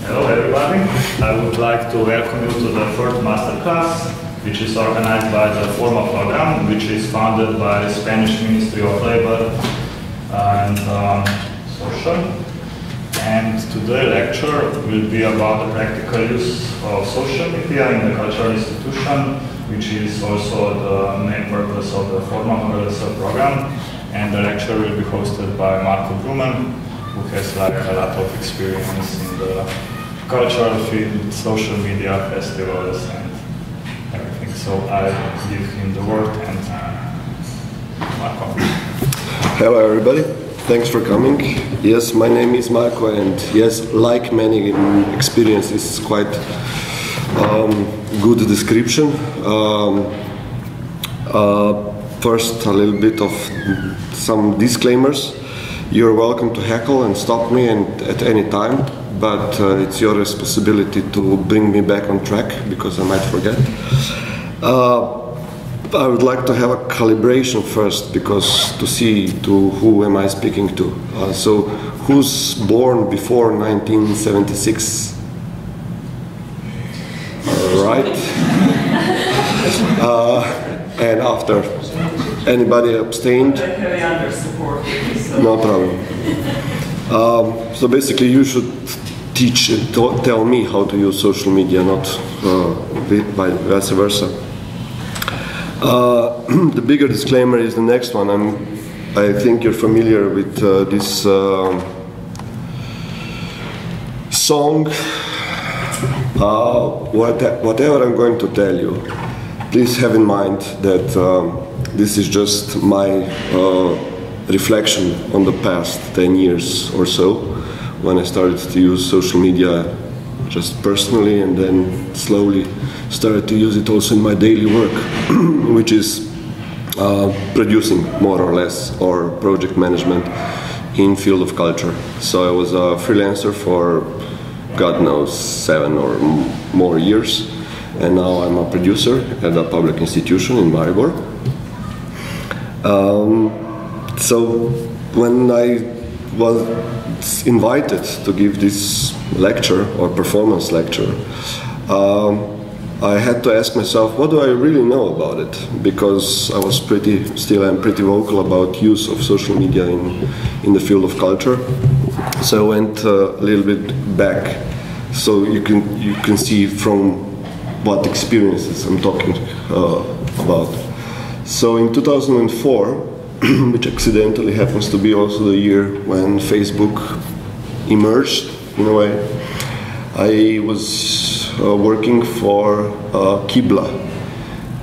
Hello everybody. I would like to welcome you to the third masterclass, which is organized by the FORMA program, which is funded by the Spanish Ministry of Labor and Social. And today's lecture will be about the practical use of social media in the cultural institution, which is also the main purpose of the FORMA MGLC program. And the lecture will be hosted by Marko Brumen, who has like a lot of experience in the cultural field, social media, festivals, and everything. So I give him the word, and Marko. Hello everybody, thanks for coming. Yes, my name is Marko, and yes, like many experiences, quite good description. First, a little bit of some disclaimers. You're welcome to heckle and stop me at any time, but it's your responsibility to bring me back on track, because I might forget. I would like to have a calibration first, because to see to who am I speaking to. So, who's born before 1976? Right? And after? Anybody abstained? No problem. So basically you should teach and tell me how to use social media, not vice versa. The bigger disclaimer is the next one. I think you're familiar with this song. Whatever I'm going to tell you, please have in mind that this is just my reflection on the past 10 years or so, when I started to use social media just personally, and then slowly started to use it also in my daily work, which is producing more or less, or project management in field of culture. So I was a freelancer for God knows 7 or more years, and now I'm a producer at a public institution in Maribor. So when I was invited to give this lecture or performance lecture, I had to ask myself, what do I really know about it? Because I was still am pretty vocal about use of social media in the field of culture. So I went a little bit back, so you can see from what experiences I'm talking about. So in 2004, which accidentally happens to be also the year when Facebook emerged, in a way, I was working for Kibla.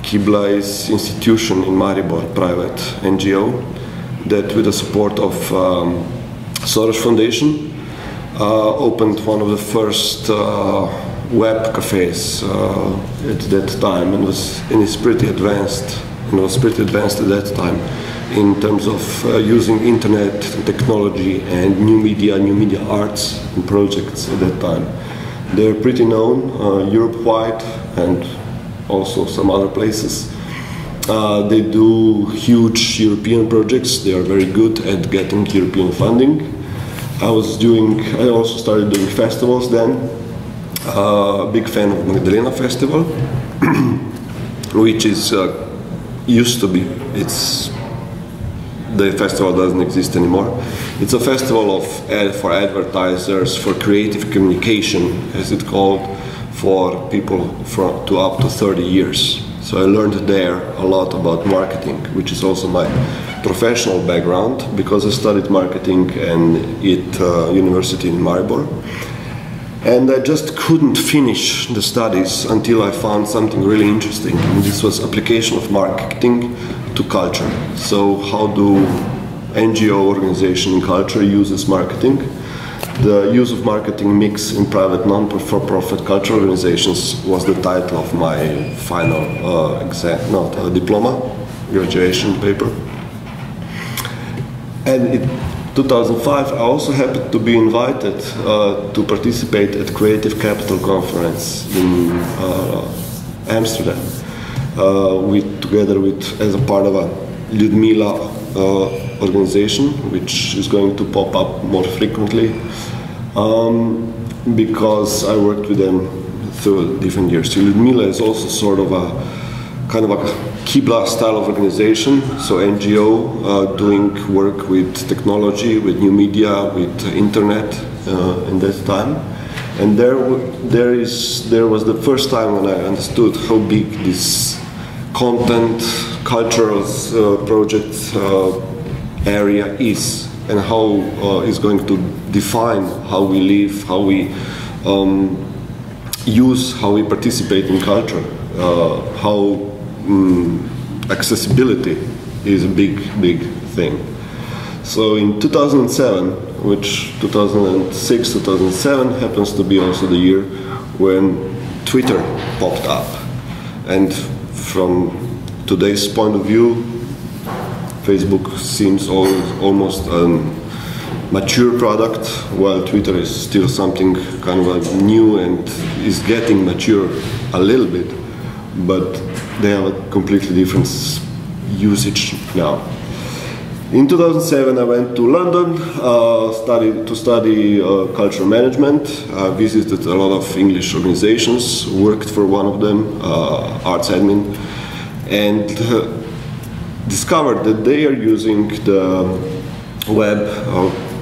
Kibla is institution in Maribor, private NGO, that with the support of Soros Foundation opened one of the first web cafes at that time, and it's pretty advanced. And was pretty advanced at that time in terms of using internet technology and new media arts and projects at that time. They're pretty known Europe-wide and also some other places. They do huge European projects. They are very good at getting European funding. I also started doing festivals then. Big fan of Magdalena Festival, which is used to be. The festival doesn't exist anymore. It's a festival for advertisers, for creative communication, as it's called, for people to up to 30 years. So I learned there a lot about marketing, which is also my professional background, because I studied marketing at University in Maribor. And I just couldn't finish the studies until I found something really interesting. And this was application of marketing to culture. So how do NGO organization in culture uses marketing? The use of marketing mix in private non-for-profit cultural organizations was the title of my final diploma, graduation paper. And in 2005, I also happened to be invited to participate at Creative Capital Conference in Amsterdam, together with, as a part of a Ludmila organization, which is going to pop up more frequently. because I worked with them through different years. Ljudmila is also sort of a kind of a Kibla style of organization, so NGO doing work with technology, with new media, with internet in that time. And there was the first time when I understood how big this content, cultural project area is, and how it's going to define how we live, how we use, how we participate in culture, how accessibility is a big thing. So in 2007, which 2006, 2007 happens to be also the year when Twitter popped up. And from today's point of view, Facebook seems almost a mature product, while Twitter is still something kind of new and is getting mature a little bit, but they have a completely different usage now. In 2007 I went to London to study cultural management. I visited a lot of English organizations, worked for one of them, arts admin, and discovered that they are using the web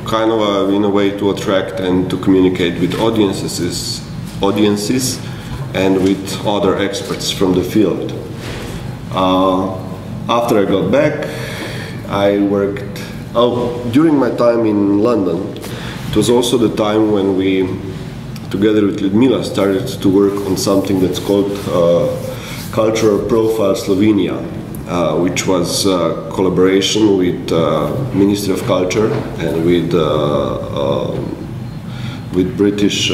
kind of in a way to attract and to communicate with audiences and with other experts from the field. After I got back, I worked, during my time in London, it was also the time when we, together with Ljudmila, started to work on something that's called Cultural Profile Slovenia, which was a collaboration with Ministry of Culture and with British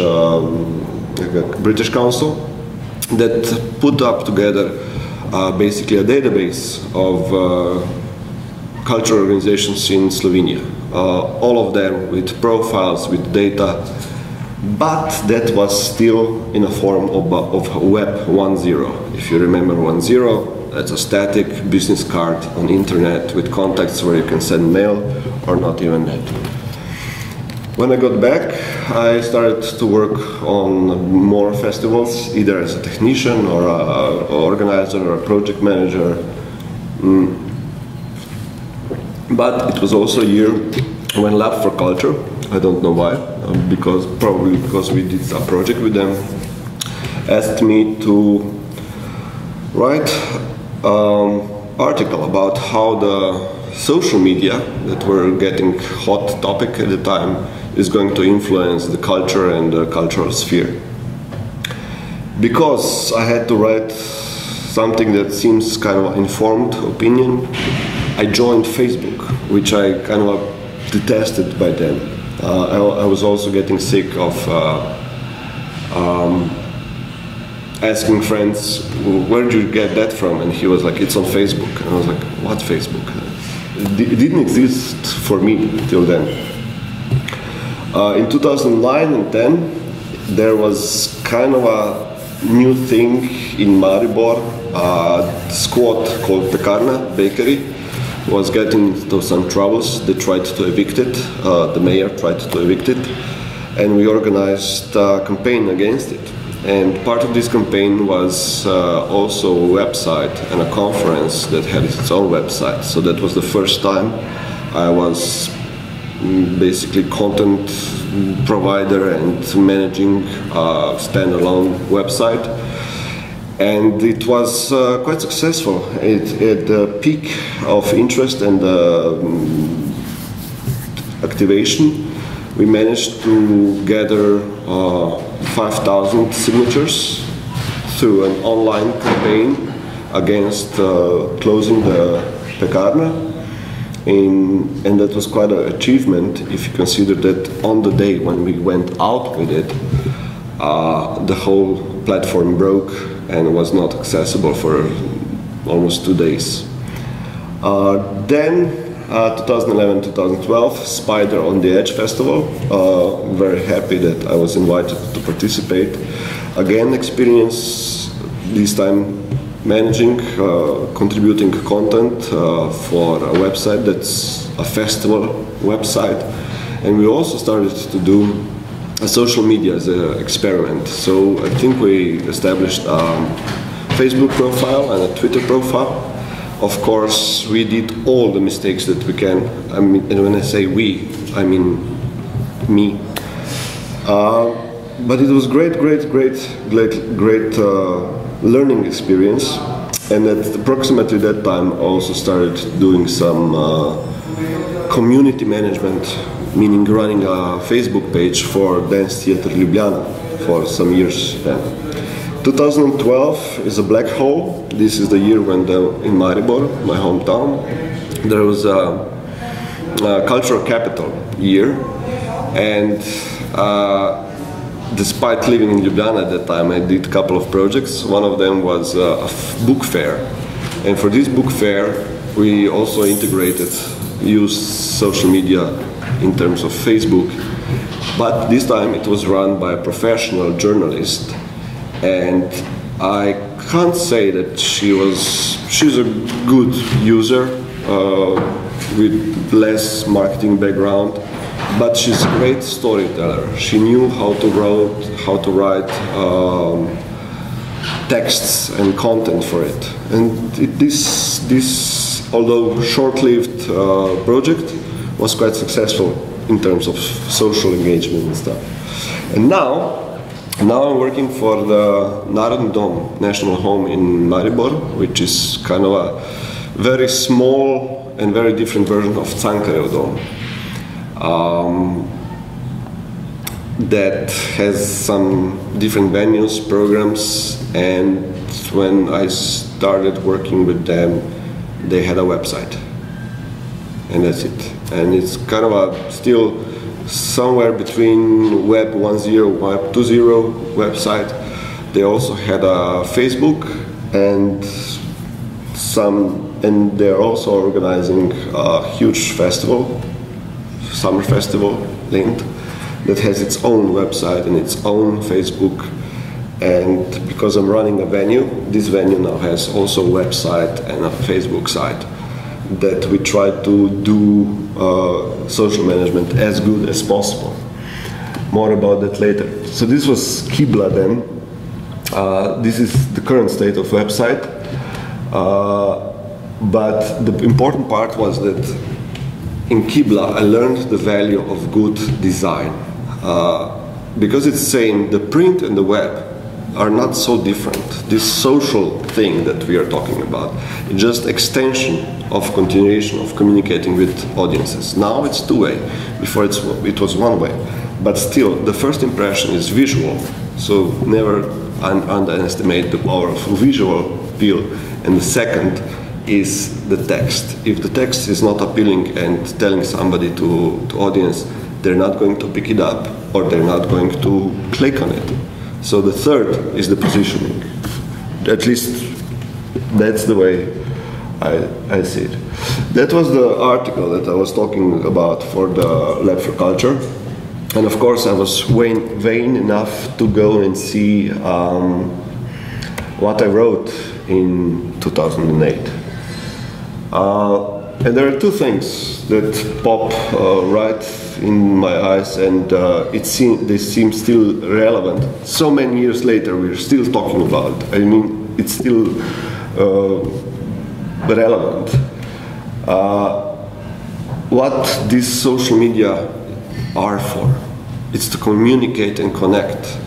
Council, that put up together basically a database of cultural organizations in Slovenia, all of them with profiles, with data, but that was still in a form of Web 1.0. If you remember 1.0, that's a static business card on internet with contacts where you can send mail or not even that. When I got back, I started to work on more festivals, either as a technician or an organizer or a project manager. But it was also a year when Lab for Culture, I don't know why, probably because we did a project with them, asked me to write an article about how the social media that were getting hot topic at the time is going to influence the culture and the cultural sphere. Because I had to write something that seems kind of informed opinion, I joined Facebook, which I kind of detested by then. I was also getting sick of asking friends, where did you get that from? And he was like, it's on Facebook. And I was like, what Facebook? It didn't exist for me till then. In 2009 and 10, there was kind of a new thing in Maribor, a squad called Pekarna Bakery was getting into some troubles. They tried to evict it, the mayor tried to evict it, and we organized a campaign against it. And part of this campaign was also a website and a conference that had its own website. So that was the first time I was basically content provider and managing a standalone website. And it was quite successful. At the peak of interest and activation, we managed to gather 5,000 signatures through an online campaign against closing the Pekarna. And that was quite an achievement if you consider that on the day when we went out with it, the whole platform broke and was not accessible for almost 2 days. Then 2011-2012, Spider on the Edge Festival. Very happy that I was invited to participate. Again, experience this time managing, contributing content for a website that's a festival website. And we also started to do social media as an experiment. So I think we established a Facebook profile and a Twitter profile. Of course, we did all the mistakes that we can. I mean, and when I say we, I mean me. But it was great learning experience. And at approximately that time, I also started doing some community management, meaning running a Facebook page for Dance Theatre Ljubljana for some years then. 2012 is a black hole. This is the year when in Maribor, my hometown, there was a cultural capital year. And despite living in Ljubljana at that time, I did a couple of projects. One of them was a book fair. And for this book fair, we also used social media in terms of Facebook. But this time it was run by a professional journalist. And I can't say that she's a good user with less marketing background. But she's a great storyteller. She knew how to write texts and content for it. And this although short-lived project, was quite successful in terms of social engagement and stuff. And now I'm working for the Narodni Dom, National Home in Maribor, which is kind of a very small and very different version of Cankarjev Dom. That has some different venues, programs, and when I started working with them, they had a website, and that's it. And it's kind of still somewhere between Web 1.0, Web 2.0 website. They also had a Facebook, and they're also organizing a huge festival, summer festival, Lind, that has its own website and its own Facebook. And because I'm running a venue, this venue now has also a website and a Facebook site that we try to do social management as good as possible. More about that later. So this was Kibla then. This is the current state of website. But the important part was that in Kibla I learned the value of good design. Because it's saying the print and the web are not so different. This social thing that we are talking about, it's just extension of continuation of communicating with audiences. Now it's two-way. Before it was one-way. But still, the first impression is visual. So never underestimate the power of visual appeal. And the second is the text. If the text is not appealing and telling somebody to audience, they're not going to pick it up or they're not going to click on it. So the third is the positioning. At least that's the way I see it. That was the article that I was talking about for the Lab for Culture. And of course I was vain enough to go and see what I wrote in 2008. And there are two things that pop right in my eyes, and they seem still relevant. So many years later, we're still talking about it. I mean, it's still relevant. What these social media are for? It's to communicate and connect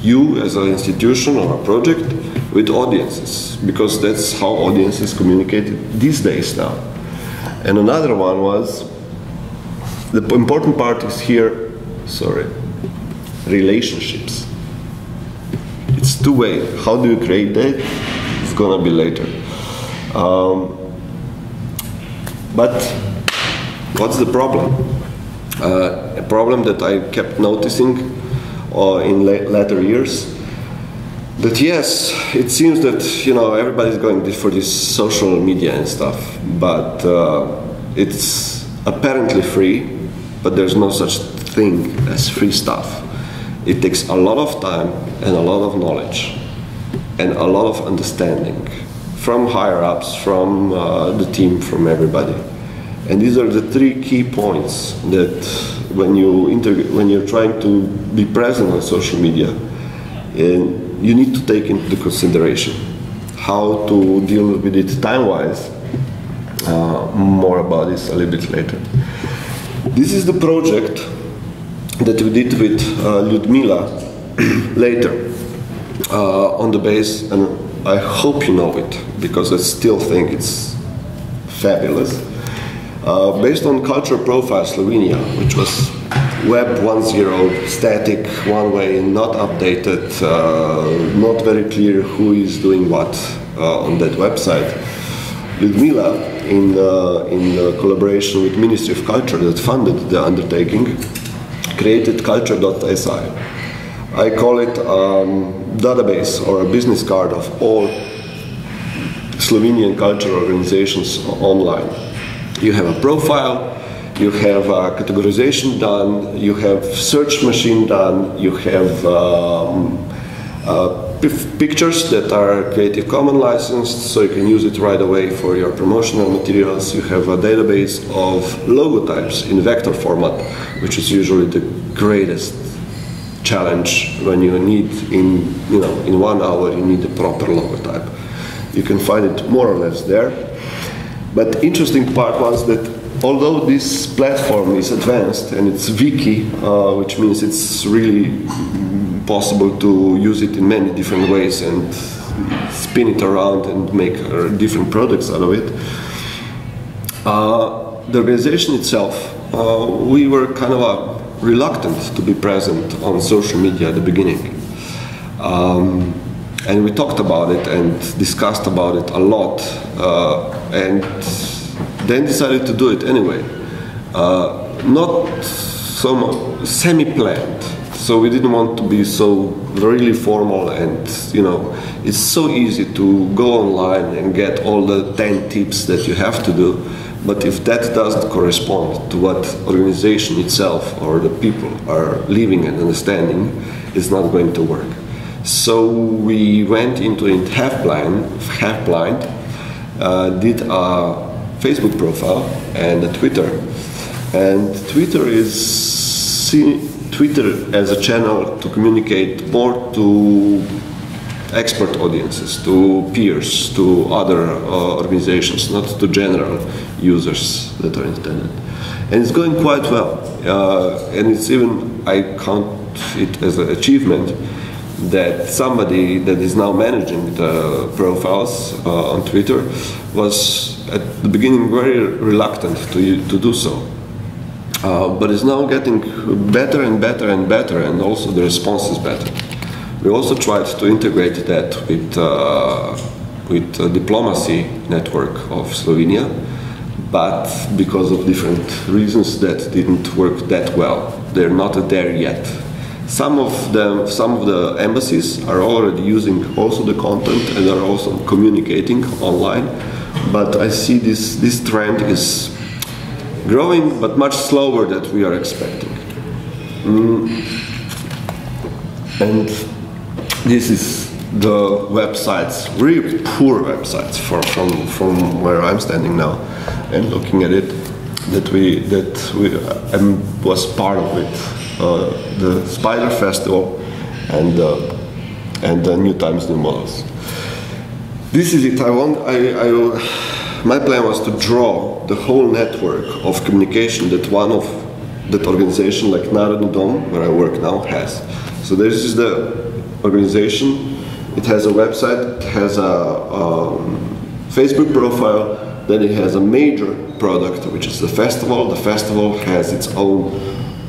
you as an institution or a project with audiences, because that's how audiences communicate these days now. And another one was, the important part is here, relationships. It's two-way. How do you create that? It's gonna be later. But what's the problem? A problem that I kept noticing in later years, that yes, it seems that everybody's going for this social media and stuff, but it's apparently free, but there's no such thing as free stuff. It takes a lot of time and a lot of knowledge and a lot of understanding from higher ups, from the team, from everybody. And these are the three key points that when you're trying to be present on social media, you need to take into consideration how to deal with it time-wise. More about this a little bit later. This is the project that we did with Lyudmila later on the base, and I hope you know it because I still think it's fabulous. Based on culture profile Slovenia, which was Web 1.0, static, one way, not updated, not very clear who is doing what on that website. Lyudmila, in collaboration with Ministry of Culture that funded the undertaking, created culture.si. I call it database or a business card of all Slovenian cultural organizations online. You have a profile, you have a categorization done, you have search machine done, you have pictures that are Creative Commons licensed, so you can use it right away for your promotional materials. You have a database of logotypes in vector format, which is usually the greatest challenge when you need in 1 hour you need a proper logotype. You can find it more or less there. But interesting part was that although this platform is advanced and it's wiki, which means it's really possible to use it in many different ways and spin it around and make different products out of it. The organization itself, we were kind of reluctant to be present on social media at the beginning. And we talked about it and discussed about it a lot, and then decided to do it anyway. Not so semi-planned. So we didn't want to be so really formal, and it's so easy to go online and get all the 10 tips that you have to do, but if that doesn't correspond to what organization itself or the people are living and understanding, it's not going to work. So we went into it half blind, did a Facebook profile and a Twitter, and Twitter as a channel to communicate more to expert audiences, to peers, to other organizations, not to general users that are intended. And it's going quite well. And it's even, I count it as an achievement that somebody that is now managing the profiles on Twitter was at the beginning very reluctant to do so. But it's now getting better and better and better, and also the response is better. We also tried to integrate that with the diplomacy network of Slovenia, but because of different reasons that didn't work that well. They're not there yet. Some of the embassies are already using also the content and are also communicating online, but I see this trend is growing, but much slower than we are expecting. And this is the websites, really poor websites from where I'm standing now and looking at it, that was part of it. The Spider Festival and the New Times, New Models. This is it. My plan was to draw the whole network of communication that that organization like Narodni Dom, where I work now, has. So this is the organization. It has a website, it has a Facebook profile, then it has a major product, which is the festival. The festival has its own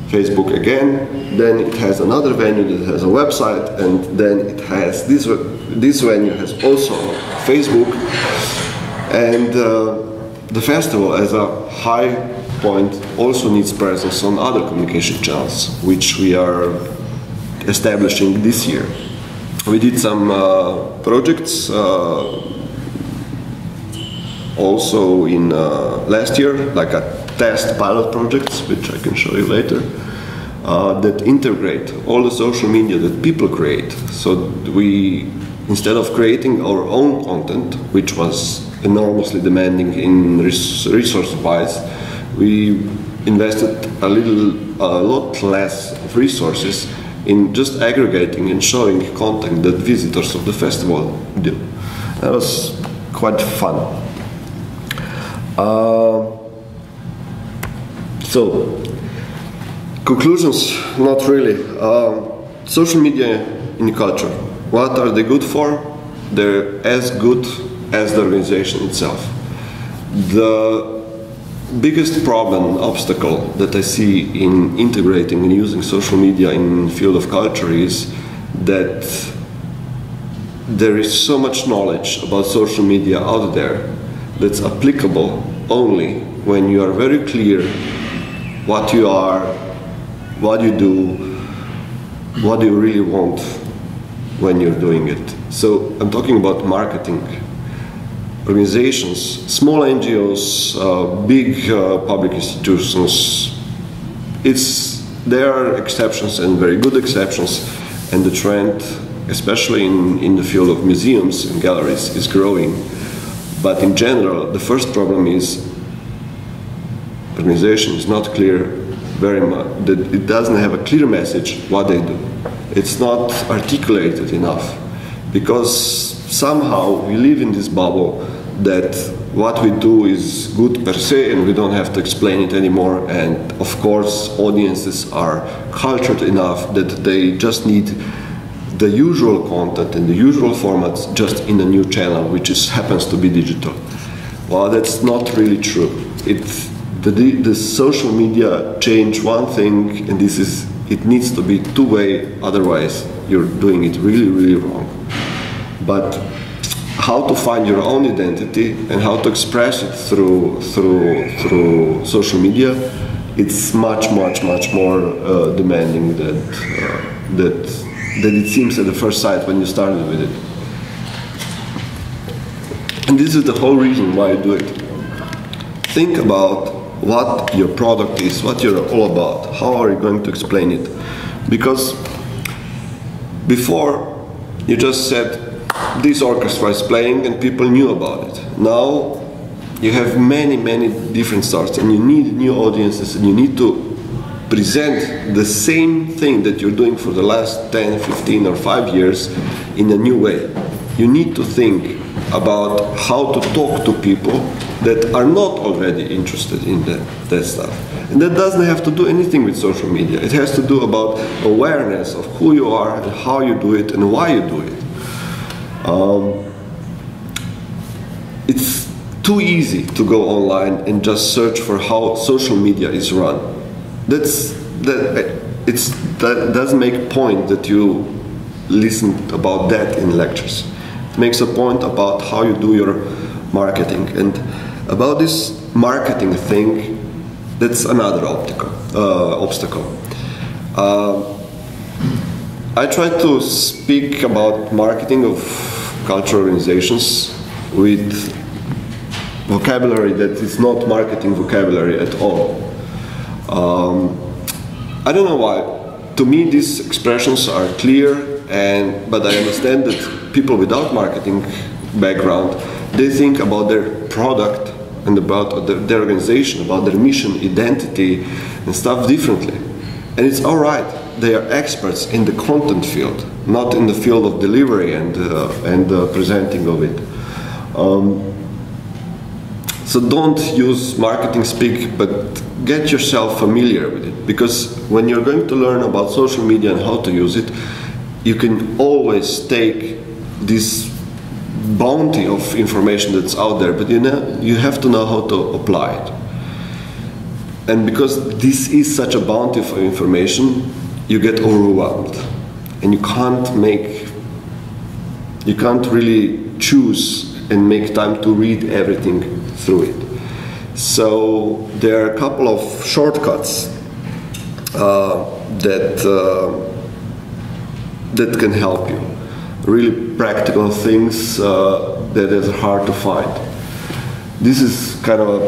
Facebook again, then it has another venue that has a website, and then it has this venue has also Facebook, and the festival as a high point also needs presence on other communication channels, which we are establishing this year. We did some projects also in last year, like a test pilot projects, which I can show you later, that integrate all the social media that people create. So we, instead of creating our own content, which was enormously demanding in resource-wise, we invested a little a lot less of resources in just aggregating and showing content that visitors of the festival do. That was quite fun. So, conclusions, not really. Social media in culture, what are they good for? They're as good as the organization itself. The biggest problem, obstacle that I see in integrating and using social media in the field of culture is that there is so much knowledge about social media out there that's applicable only when you are very clear what you are, what you do, what you really want when you're doing it. So I'm talking about marketing. Organizations, small NGOs, big public institutions, there are exceptions and very good exceptions, and the trend, especially in the field of museums and galleries, is growing. But in general, the first problem is the organization is not clear very much, that it doesn't have a clear message what they do. It's not articulated enough, because somehow we live in this bubble that what we do is good per se and we don't have to explain it anymore, and of course audiences are cultured enough that they just need the usual content and the usual formats just in a new channel, which happens to be digital. Well, that's not really true. The social media changed one thing, and it needs to be two-way, otherwise you're doing it really, really wrong. But how to find your own identity and how to express it through social media, it's much more demanding than it seems at the first sight when you started with it. And this is the whole reason why you do it. Think about what your product is, what you're all about, how are you going to explain it? Because before you just said, this orchestra is playing and people knew about it. Now you have many different starts, and you need new audiences, and you need to present the same thing that you're doing for the last 10, 15 or 5 years in a new way. You need to think about how to talk to people that are not already interested in that stuff. And that doesn't have to do anything with social media. It has to do about awareness of who you are and how you do it and why you do it. It's too easy to go online and just search for how social media is run. That doesn't make a point that you listen about that in lectures. It makes a point about how you do your marketing. And about this marketing thing, that's another obstacle. I try to speak about marketing of cultural organizations with vocabulary that is not marketing vocabulary at all. I don't know why. To me, these expressions are clear, but I understand that people without marketing background, they think about their product and about their organization, about their mission, identity, and stuff differently. And it's all right. They are experts in the content field, not in the field of delivery and presenting of it. So don't use marketing speak, but get yourself familiar with it. Because when you're going to learn about social media and how to use it, you can always take this bounty of information that's out there, but you have to know how to apply it. And because this is such a bounty of information, you get overwhelmed, and you can't really choose and make time to read everything through it. So there are a couple of shortcuts that can help you. Really practical things that is hard to find. This is kind of a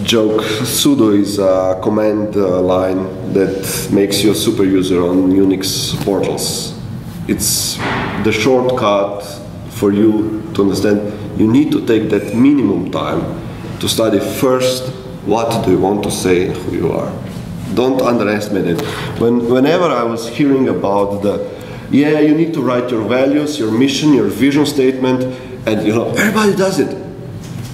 joke. Sudo is a command line that makes you a super user on Unix portals. It's the shortcut for you to understand. You need to take that minimum time to study first what do you want to say and who you are. Don't underestimate it. Whenever I was hearing about yeah, you need to write your values, your mission, your vision statement, and you know, everybody does it.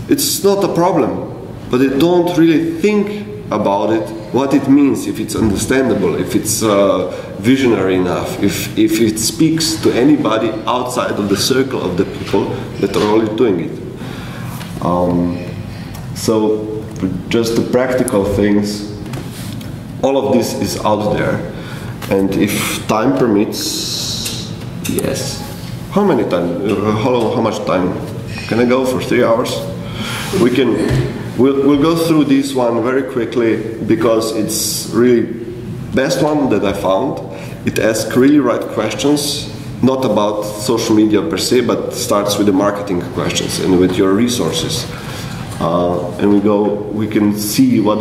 It's not a problem, but they don't really think about it, what it means, if it's understandable, if it's visionary enough, if it speaks to anybody outside of the circle of the people that are already doing it. So just the practical things, all of this is out there, and if time permits, yes. How much time? Can I go for 3 hours? We'll go through this one very quickly because it's really best one that I found. It asks really right questions, not about social media per se, but starts with the marketing questions and with your resources. And we can see what,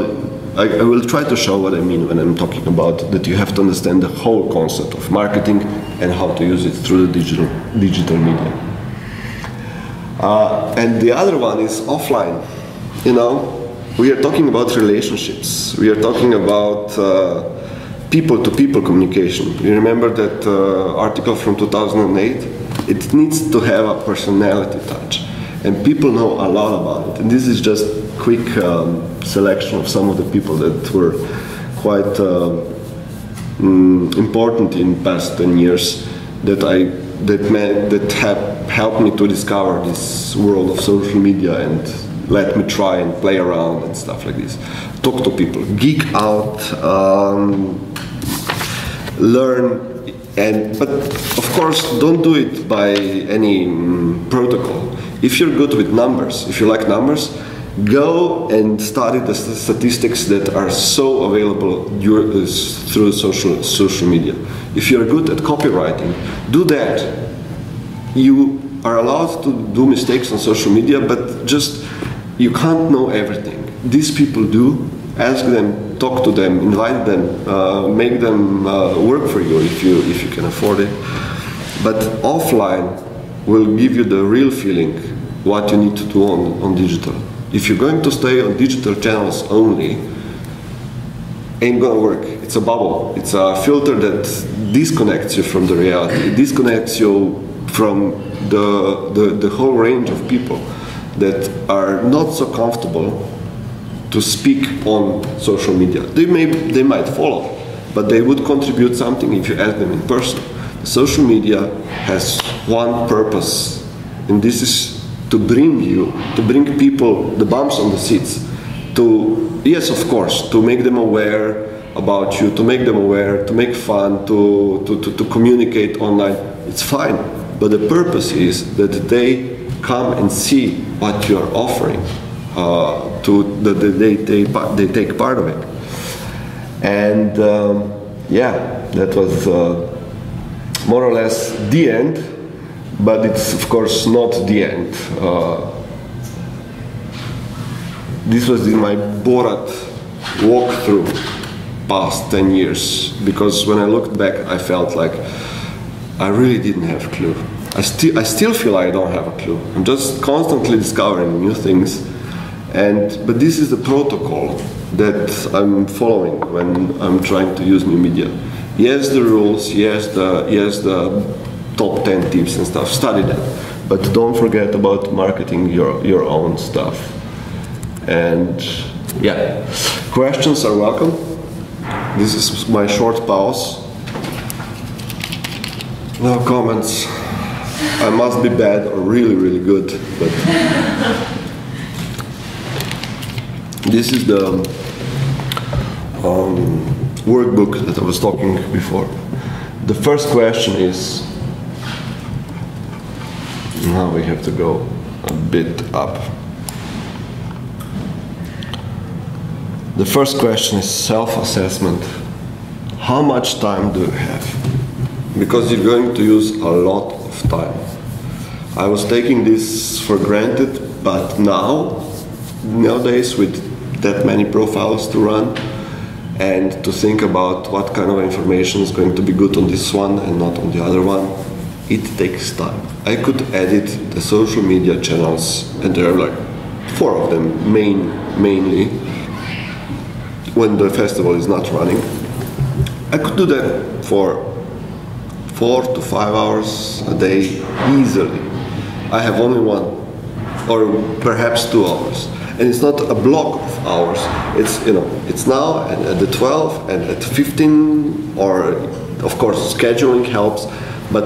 I will try to show what I mean when I'm talking about that you have to understand the whole concept of marketing and how to use it through the digital media. And the other one is offline. You know, we are talking about relationships. We are talking about people-to-people communication. You remember that article from 2008? It needs to have a personality touch. And people know a lot about it. And this is just a quick selection of some of the people that were quite important in past 10 years that have helped me to discover this world of social media and let me try and play around and stuff like this. Talk to people, geek out, learn, but of course don't do it by any protocol. If you're good with numbers, if you like numbers, go and study the statistics that are so available through social media. If you're good at copywriting, do that. You are allowed to do mistakes on social media, but just you can't know everything. These people do. Ask them, talk to them, invite them, make them work for you if you can afford it. But offline will give you the real feeling what you need to do on digital. If you're going to stay on digital channels only, ain't gonna work. It's a bubble. It's a filter that disconnects you from the reality. It disconnects you from the whole range of people that are not so comfortable to speak on social media. They might follow, but they would contribute something if you ask them in person. Social media has one purpose, and this is to bring people the bumps on the seats. Yes, of course, to make them aware about you, to make them aware, to make fun, to communicate online. It's fine, but the purpose is that they come and see what you are offering, they take part of it. And yeah, that was more or less the end, but it's of course not the end. This was in my Borat walkthrough past 10 years, because when I looked back I felt like I really didn't have a clue. I still feel I don't have a clue. I'm just constantly discovering new things, but this is the protocol that I'm following when I'm trying to use new media. Yes, the rules, yes, the top 10 tips and stuff, study that, but don't forget about marketing your own stuff. And yeah, questions are welcome. This is my short pause. No comments. I must be bad or really, really good, but this is the workbook that I was talking before. The first question is, now we have to go a bit up. The first question is self-assessment. How much time do you have? Because you're going to use a lot of time. I was taking this for granted, but nowadays with that many profiles to run and to think about what kind of information is going to be good on this one and not on the other one, it takes time. I could edit the social media channels, and there are like 4 of them mainly, when the festival is not running. I could do that for 4 to 5 hours a day easily. I have only 1 or perhaps 2 hours. And it's not a block of hours. It's, you know, it's now and at the 12 and at 15, or of course scheduling helps, but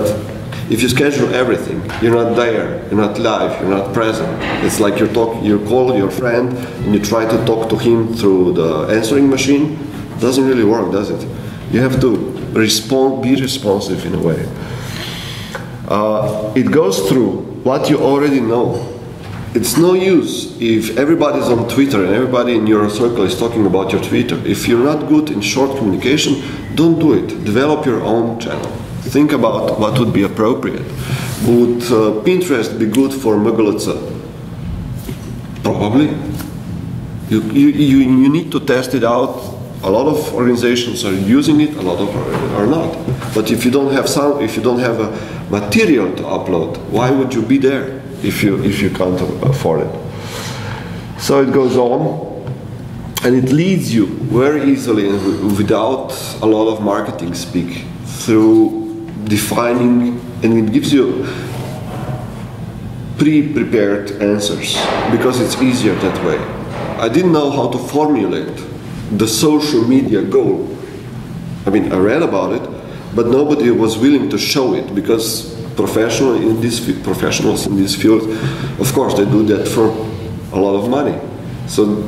if you schedule everything, you're not there, you're not live, you're not present. It's like you call your friend and you try to talk to him through the answering machine. It doesn't really work, does it? You have to be responsive in a way. It goes through what you already know. It's no use if everybody's on Twitter and everybody in your circle is talking about your Twitter. If you're not good in short communication, don't do it. Develop your own channel. Think about what would be appropriate. Would Pinterest be good for MGLC? Probably. You need to test it out. A lot of organizations are using it, a lot of are not. But if you don't have a material to upload, why would you be there if you can't afford it? So it goes on, and it leads you very easily and without a lot of marketing speak through defining, and it gives you pre-prepared answers because it's easier that way. I didn't know how to formulate the social media goal. I mean, I read about it, but nobody was willing to show it because professionals in this field, of course, they do that for a lot of money. So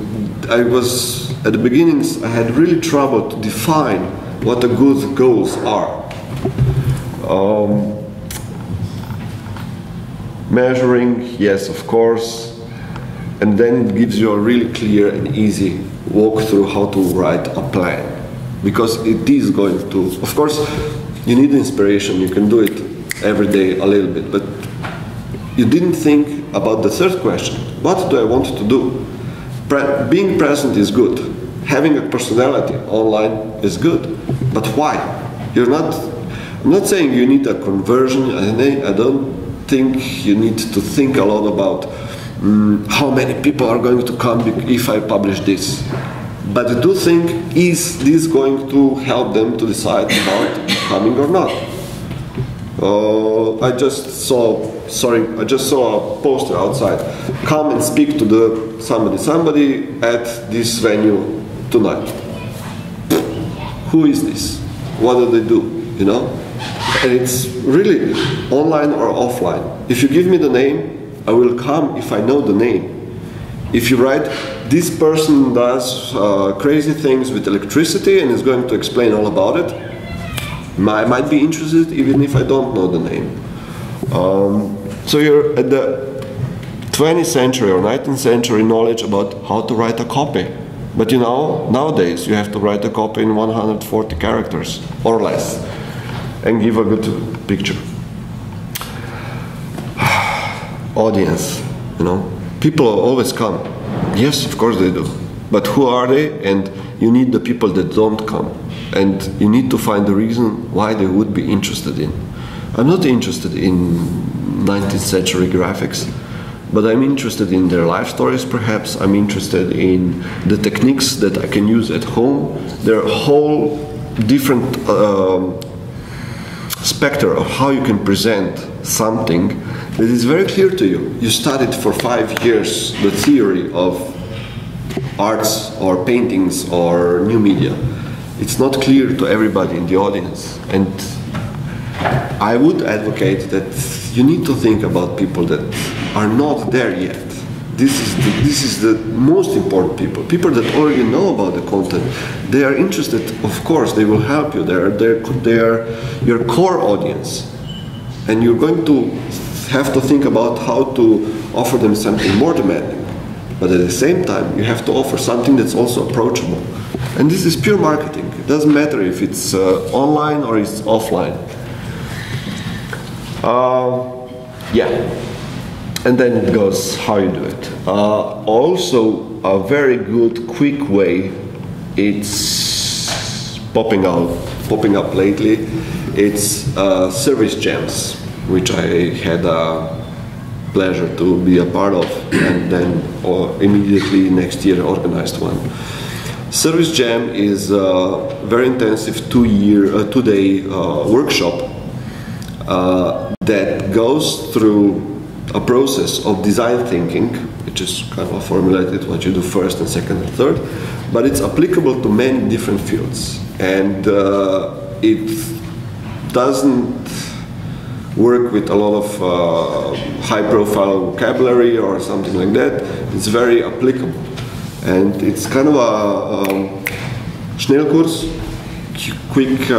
I was, at the beginnings, I had really trouble to define what the good goals are. Measuring, yes, of course, and then it gives you a really clear and easy walk through how to write a plan, because it is going to, of course, you need inspiration, you can do it every day a little bit, but you didn't think about the third question. What do I want to do? Being present is good. Having a personality online is good. But why? I'm not saying you need a conversion. I don't think you need to think a lot about how many people are going to come if I publish this. But I do think, is this going to help them to decide about coming or not? I just saw a poster outside. Come and speak to somebody at this venue tonight. Who is this? What do they do? You know? And it's really online or offline. If you give me the name, I will come if I know the name. If you write, this person does crazy things with electricity and is going to explain all about it, I might be interested even if I don't know the name. So you're at the 20th century or 19th century knowledge about how to write a copy. But you know, nowadays you have to write a copy in 140 characters or less and give a good picture. Audience, you know, people always come. Yes, of course they do. But who are they? And you need the people that don't come. And you need to find the reason why they would be interested in. I'm not interested in 19th century graphics, but I'm interested in their life stories perhaps. I'm interested in the techniques that I can use at home. There are a whole different spectrum of how you can present something that is very clear to you. You studied for 5 years the theory of arts or paintings or new media. It's not clear to everybody in the audience, and I would advocate that you need to think about people that are not there yet. This is the most important people that already know about the content. They are interested, of course, they will help you. They are your core audience, and you're going to have to think about how to offer them something more demanding. But at the same time, you have to offer something that's also approachable. And this is pure marketing. It doesn't matter if it's online or it's offline. Yeah. And then it goes how you do it. Also, a very good, quick way, it's popping up lately. It's service jams, which I had a pleasure to be a part of, and then immediately next year organized one. Service Jam is a very intensive two-day workshop that goes through a process of design thinking, which is kind of formulated what you do first and second and third, but it's applicable to many different fields, and it doesn't work with a lot of high-profile vocabulary or something like that. It's very applicable, and it's kind of a Schnellkurs, quick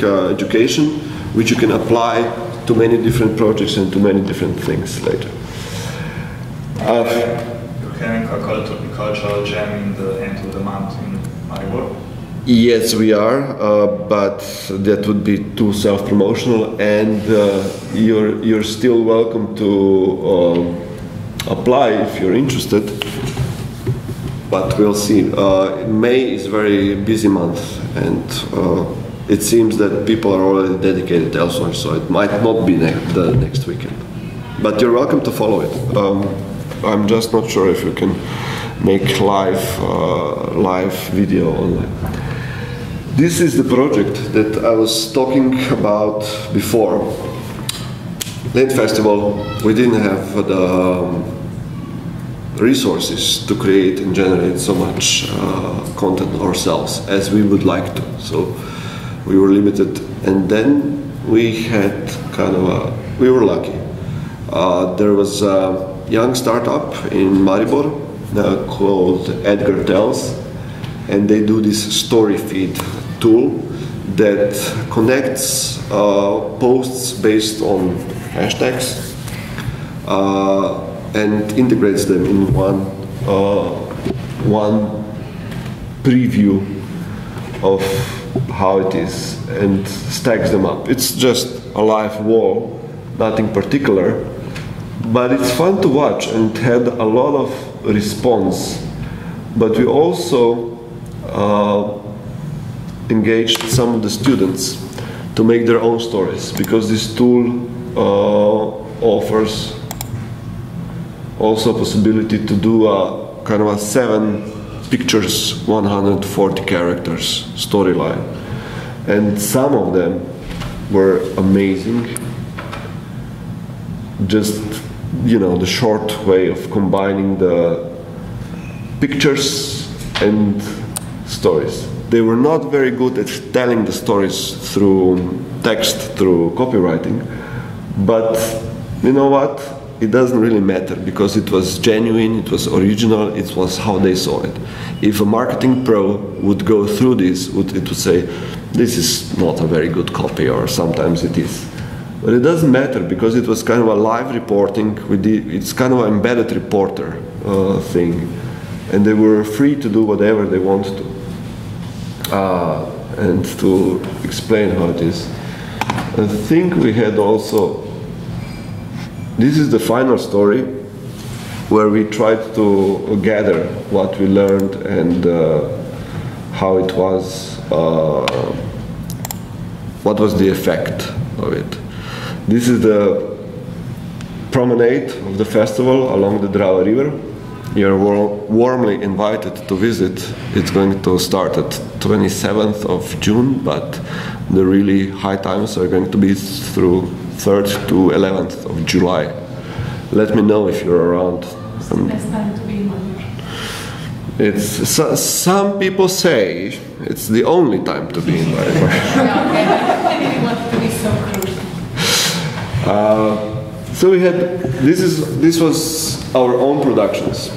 education, which you can apply to many different projects and to many different things later. You're having a cultural jam into the month in Maribor? Yes, we are, but that would be too self-promotional, and you're still welcome to apply if you're interested. But we'll see. May is a very busy month, and it seems that people are already dedicated elsewhere, so it might not be the next weekend. But you're welcome to follow it. I'm just not sure if you can make live video online. This is the project that I was talking about before. Lent Festival, we didn't have the resources to create and generate so much content ourselves as we would like to. So we were limited, and then we had we were lucky. There was a young startup in Maribor called Edgar Tells, and they do this story feed tool that connects posts based on hashtags and integrates them in one preview of how it is and stacks them up. It's just a live wall, nothing particular, but it's fun to watch and had a lot of response. But we also engaged some of the students to make their own stories, because this tool offers also a possibility to do a kind of a 7 pictures, 140 characters storyline, and some of them were amazing. Just, you know, the short way of combining the pictures and stories. They were not very good at telling the stories through text, through copywriting, but you know what? It doesn't really matter, because it was genuine, it was original, it was how they saw it. If a marketing pro would go through this, it would say, this is not a very good copy, or sometimes it is. But it doesn't matter, because it was kind of a live reporting, it's kind of an embedded reporter thing, and they were free to do whatever they wanted to. And to explain how it is. I think we had also, this is the final story, where we tried to gather what we learned and how it was, what was the effect of it. This is the promenade of the festival along the Drava River. You're warmly invited to visit. It's going to start at 27th of June, but the really high times are going to be through 3rd to 11th of July. Let me know if you're around. It's the best time to be in Maribor. It's some people say it's the only time to be in Maribor. Yeah, okay. I didn't want it to be so crucial. So we had, this was our own productions.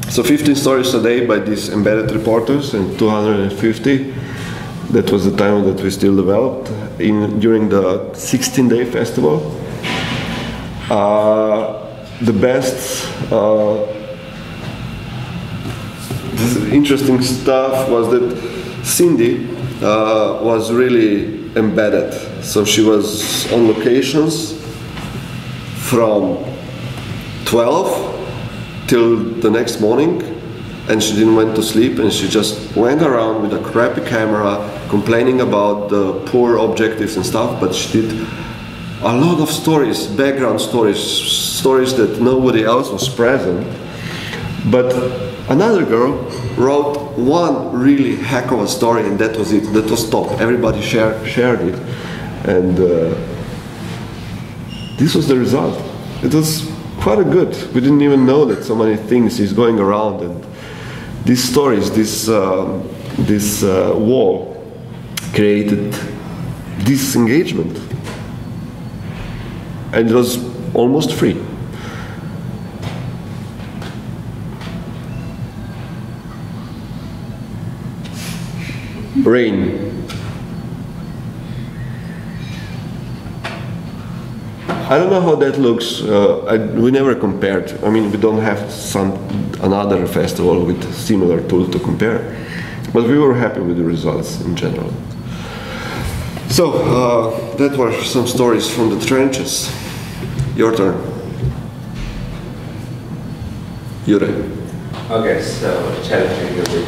So 15 stories a day by these embedded reporters, and 250. That was the time that we still developed during the 16-day festival. The best interesting stuff was that Cindy was really embedded. So she was on locations from 12 till the next morning, and she didn't went to sleep, and she just went around with a crappy camera complaining about the poor objectives and stuff, but she did a lot of stories, background stories, stories that nobody else was present, But another girl wrote one really heck of a story, and that was it. That was top. Everybody shared it, and this was the result. It was quite good. We didn't even know that so many things is going around, and these stories, this wall created this engagement, and it was almost free. Rain. I don't know how that looks. We never compared. I mean, we don't have another festival with similar tool to compare, but we were happy with the results in general. So that were some stories from the trenches. Your turn. Jure. Okay, so challenging a bit.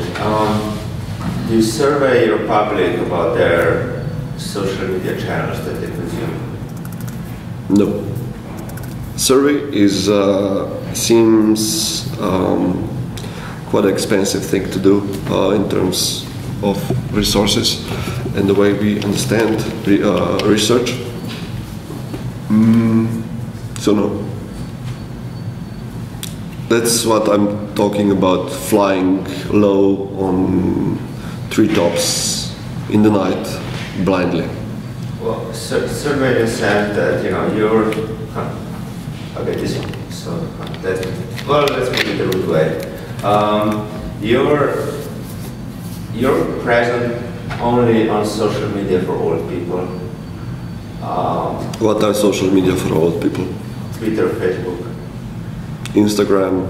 Do you survey your public about their social media channels that they consume? No. Survey is seems quite an expensive thing to do in terms of resources and the way we understand research. So no. That's what I'm talking about, flying low on treetops in the night blindly. Well, survey in the sense that, you know, you're okay, this one. So that, well, let's put it the root way. You're present only on social media for old people. What are social media for old people? Twitter, Facebook, Instagram.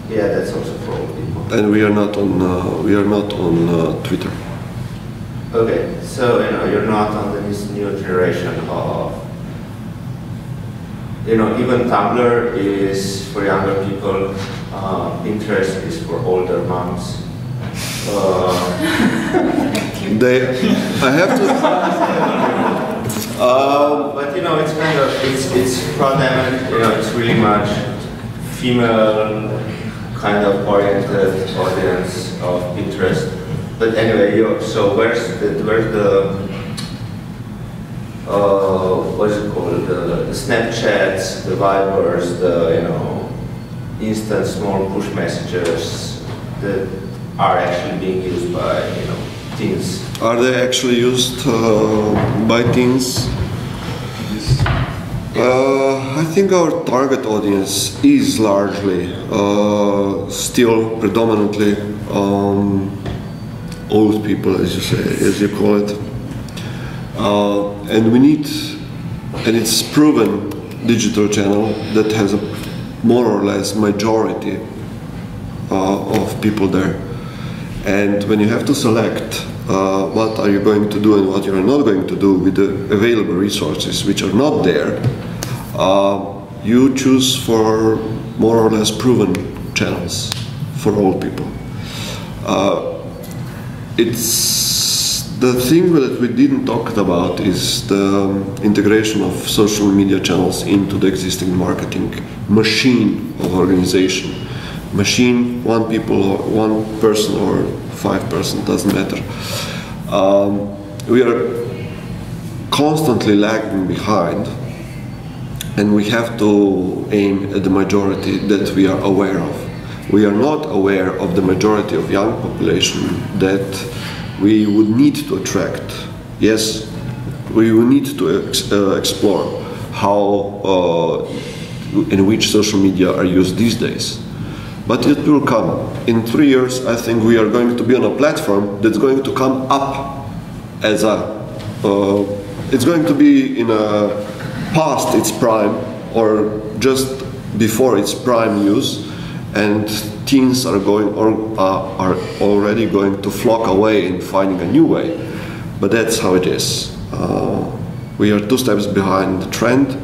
Yeah, that's also for old people. And we are not on Twitter. Okay, so you know you're not on this new generation of, you know, even Tumblr is for younger people. Pinterest is for older moms. I have to. But you know, it's kind of it's predominant. You know, it's really much female kind of oriented audience of Pinterest. But anyway, so where's the what's it called? The Snapchats, the Vibers, the, you know, instant small push messages that are actually being used by, you know, teens. Are they actually used by teens? I think our target audience is largely still predominantly old people, as you say, as you call it, and we need, and it's proven digital channel that has a more or less majority of people there. And when you have to select what are you going to do and what you are not going to do with the available resources which are not there, you choose for more or less proven channels for old people. It's the thing that we didn't talk about is the integration of social media channels into the existing marketing machine of organization. Machine, one people, or one person, or 5 person, doesn't matter. We are constantly lagging behind, and we have to aim at the majority that we are aware of. We are not aware of the majority of young population that we would need to attract. Yes, we will need to explore how and which social media are used these days. But it will come. In 3 years, I think we are going to be on a platform that's going to come up as a, it's going to be in a past its prime or just before its prime use, and teens are going or are already going to flock away and finding a new way. But that's how it is. We are 2 steps behind the trend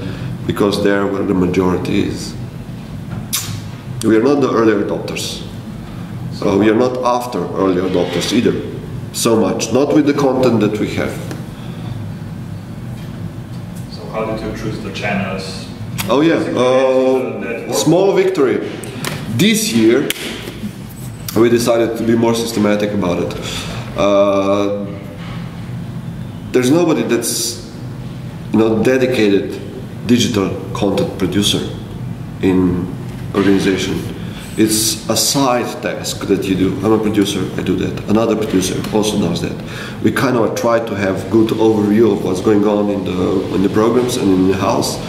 because there where the majority is. We are not the early adopters. So we are not after early adopters either, so much, not with the content that we have. So how did you choose the channels? Oh yeah, small victory. This year, we decided to be more systematic about it. There's nobody that's dedicated digital content producer in organization. It's a side task that you do. I'm a producer, I do that. Another producer also does that. We kind of try to have good overview of what's going on in the programs and in the house.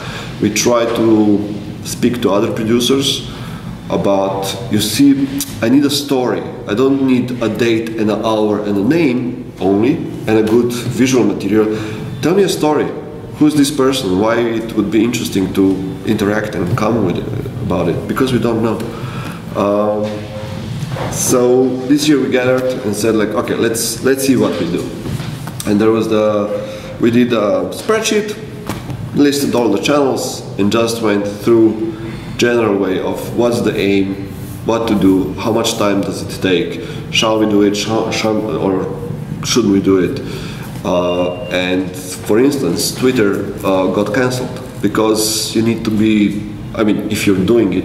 We try to speak to other producers about, you see, I need a story. I don't need a date and an hour and a name only, and a good visual material. Tell me a story. Who's this person? Why it would be interesting to interact and come with it, about it? Because we don't know. So this year we gathered and said, like, okay, let's see what we do. And there was we did a spreadsheet, listed all the channels, and just went through general way of what's the aim, what to do, how much time does it take, shall we do it, or shouldn't we do it? And for instance, Twitter got cancelled because you need to be, I mean, if you're doing it,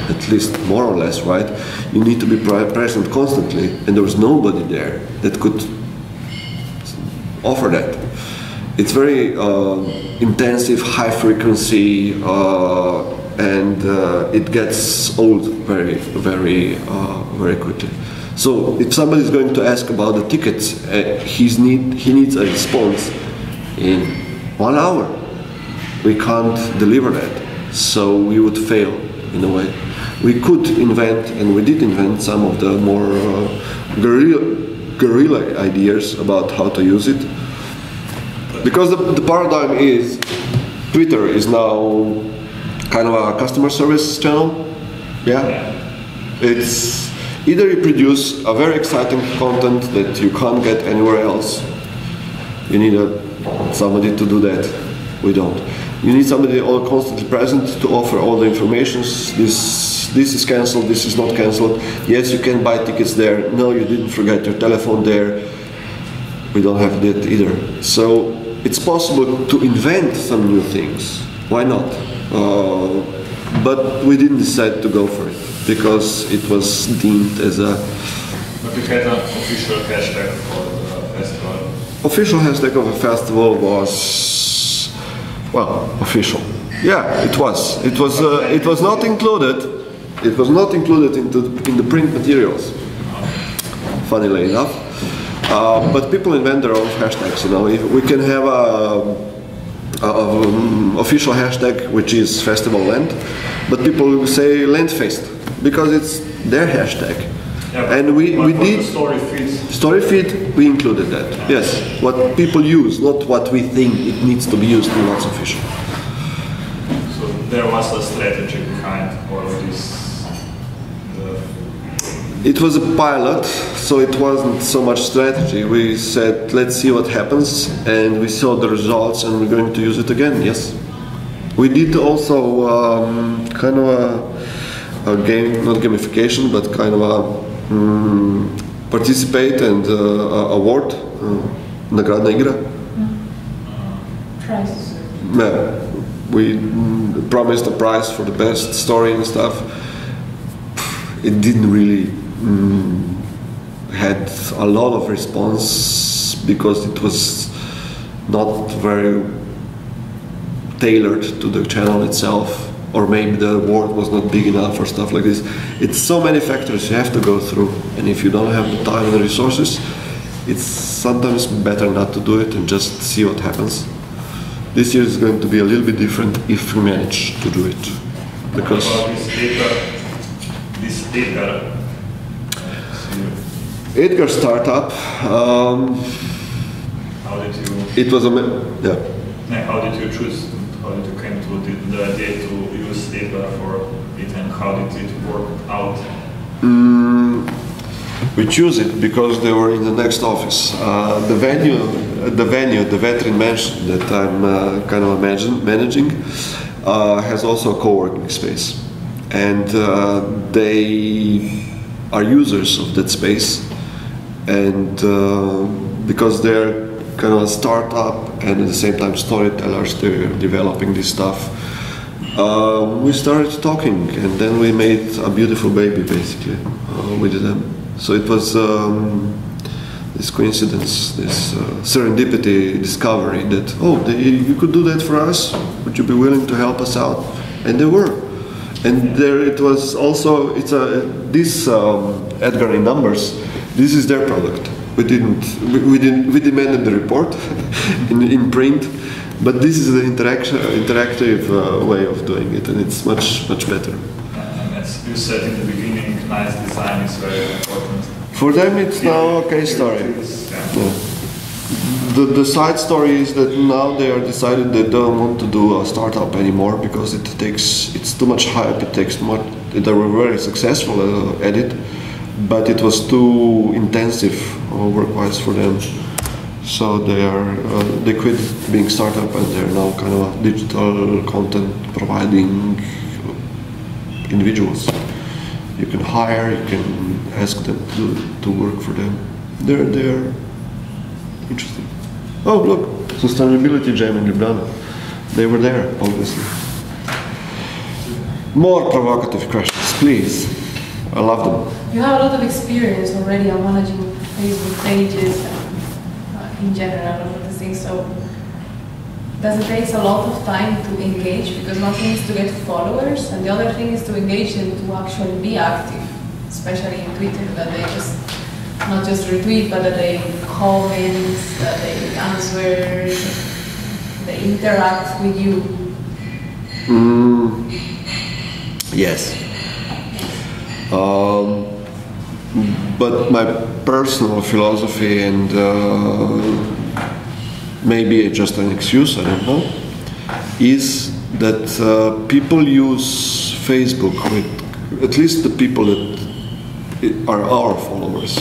at least more or less, right, you need to be present constantly, and there was nobody there that could offer that. It's very intensive, high frequency, and it gets old very quickly. So if somebody is going to ask about the tickets, he needs a response in 1 hour. We can't deliver that, so we would fail in a way. We could invent, and we did invent, some of the more guerrilla ideas about how to use it. Because the paradigm is, Twitter is now kind of a customer service channel. Yeah, it's either you produce a very exciting content that you can't get anywhere else. You need somebody to do that. We don't. You need somebody all constantly present to offer all the information. This is cancelled. This is not cancelled. Yes, you can buy tickets there. No, you didn't forget your telephone there. We don't have that either. So it's possible to invent some new things. Why not? But we didn't decide to go for it because it was deemed as a... But you had an official hashtag for the festival. Official hashtag of a festival was, well, official. Yeah, it was. It was not included. It was not included in the print materials. Funnily enough. But people invent their own hashtags. You know, if we can have a official hashtag which is Festival Lent, but people will say Lentfest because it's their hashtag. Yeah, and we did story feed, we included that. Yes, what people use, not what we think it needs to be used in what's official. So there was a strategy behind all of this. It was a pilot, so it wasn't so much strategy. We said, let's see what happens, and we saw the results, and we're going to use it again, yes. We did also kind of a game, not gamification, but kind of a participate and award, nagradna igra. Prize. Yeah, we promised a prize for the best story and stuff. It didn't really had a lot of response because it was not very tailored to the channel itself, or maybe the award was not big enough or stuff like this. It's so many factors you have to go through, and if you don't have the time and the resources, it's sometimes better not to do it and just see what happens. This year is going to be a little bit different if we manage to do it, because this Edgar startup. How did you? It was a yeah. How did you choose? How did you come to the idea to use Edgar for it, and how did it work out? We choose it because they were in the next office. The venue, the veteran mansion that I'm kind of managing, has also a co-working space, and they are users of that space. And because they're kind of a startup and at the same time storytellers, they're developing this stuff. We started talking, and then we made a beautiful baby, basically, with them. So it was this coincidence, this serendipity discovery that, oh, you could do that for us, would you be willing to help us out? And they were. And there it was also, this Edgar in Numbers, this is their product. We demanded the report in print, but this is the interactive way of doing it, and it's much better. And as you said in the beginning, nice design is very important. For them, it's now a case story. Yeah. The side story is that now they are decided they don't want to do a startup anymore because it's too much hype. It takes much. They were very successful at it, but it was too intensive work-wise for them. So they quit being startup and they're now kind of a digital content providing individuals. You can hire, you can ask them to work for them. They're interesting. Oh, look, sustainability jam in Ljubljana. They were there, obviously. More provocative questions, please. I love them. You have a lot of experience already on managing Facebook pages and in general, all of the things. So does it take a lot of time to engage? Because one thing is to get followers, and the other thing is to engage them to actually be active, especially in Twitter, that they just not just retweet, but that they comment, that they answer, they interact with you. Yes. But my personal philosophy, and maybe just an excuse, I don't know, is that people use Facebook, with at least the people that are our followers,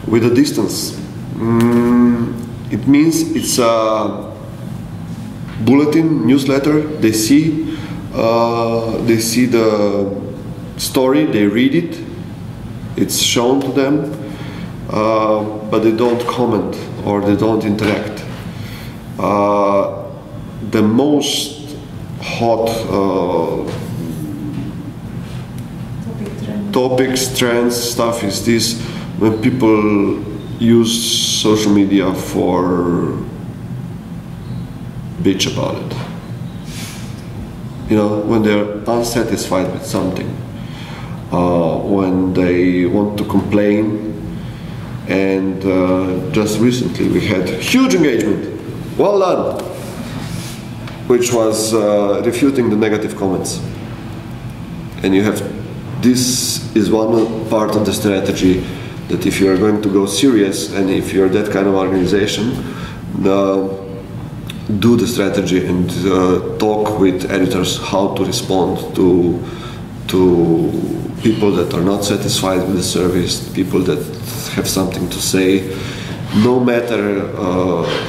with a distance. It means it's a bulletin, newsletter. They see the story, they read it, it's shown to them, but they don't comment or they don't interact. The most hot topics, trends, stuff is this, when people use social media for bitch about it. You know, when they're unsatisfied with something, when they want to complain, and just recently we had huge engagement, well done, which was refuting the negative comments. And you have, this is one part of the strategy, that if you are going to go serious, and if you're that kind of organization, do the strategy and talk with editors how to respond to people that are not satisfied with the service, people that have something to say, no matter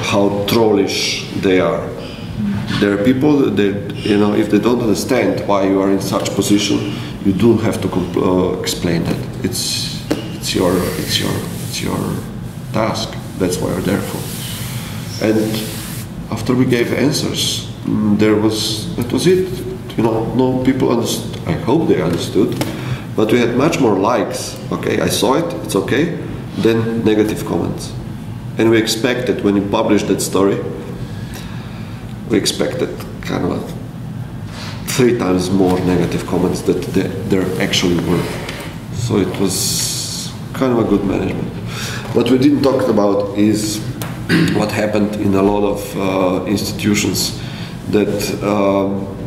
how trollish they are. There are people that, you know, if they don't understand why you are in such position, you do have to explain that. It's your task. That's what you're there for. And after we gave answers, that was it. You know, no people understood. I hope they understood, but we had much more likes. Okay, I saw it. It's okay. Then negative comments, and we expected when you publish that story, we expected kind of 3 times more negative comments that there actually were. So it was kind of a good management. What we didn't talk about is what happened in a lot of institutions, that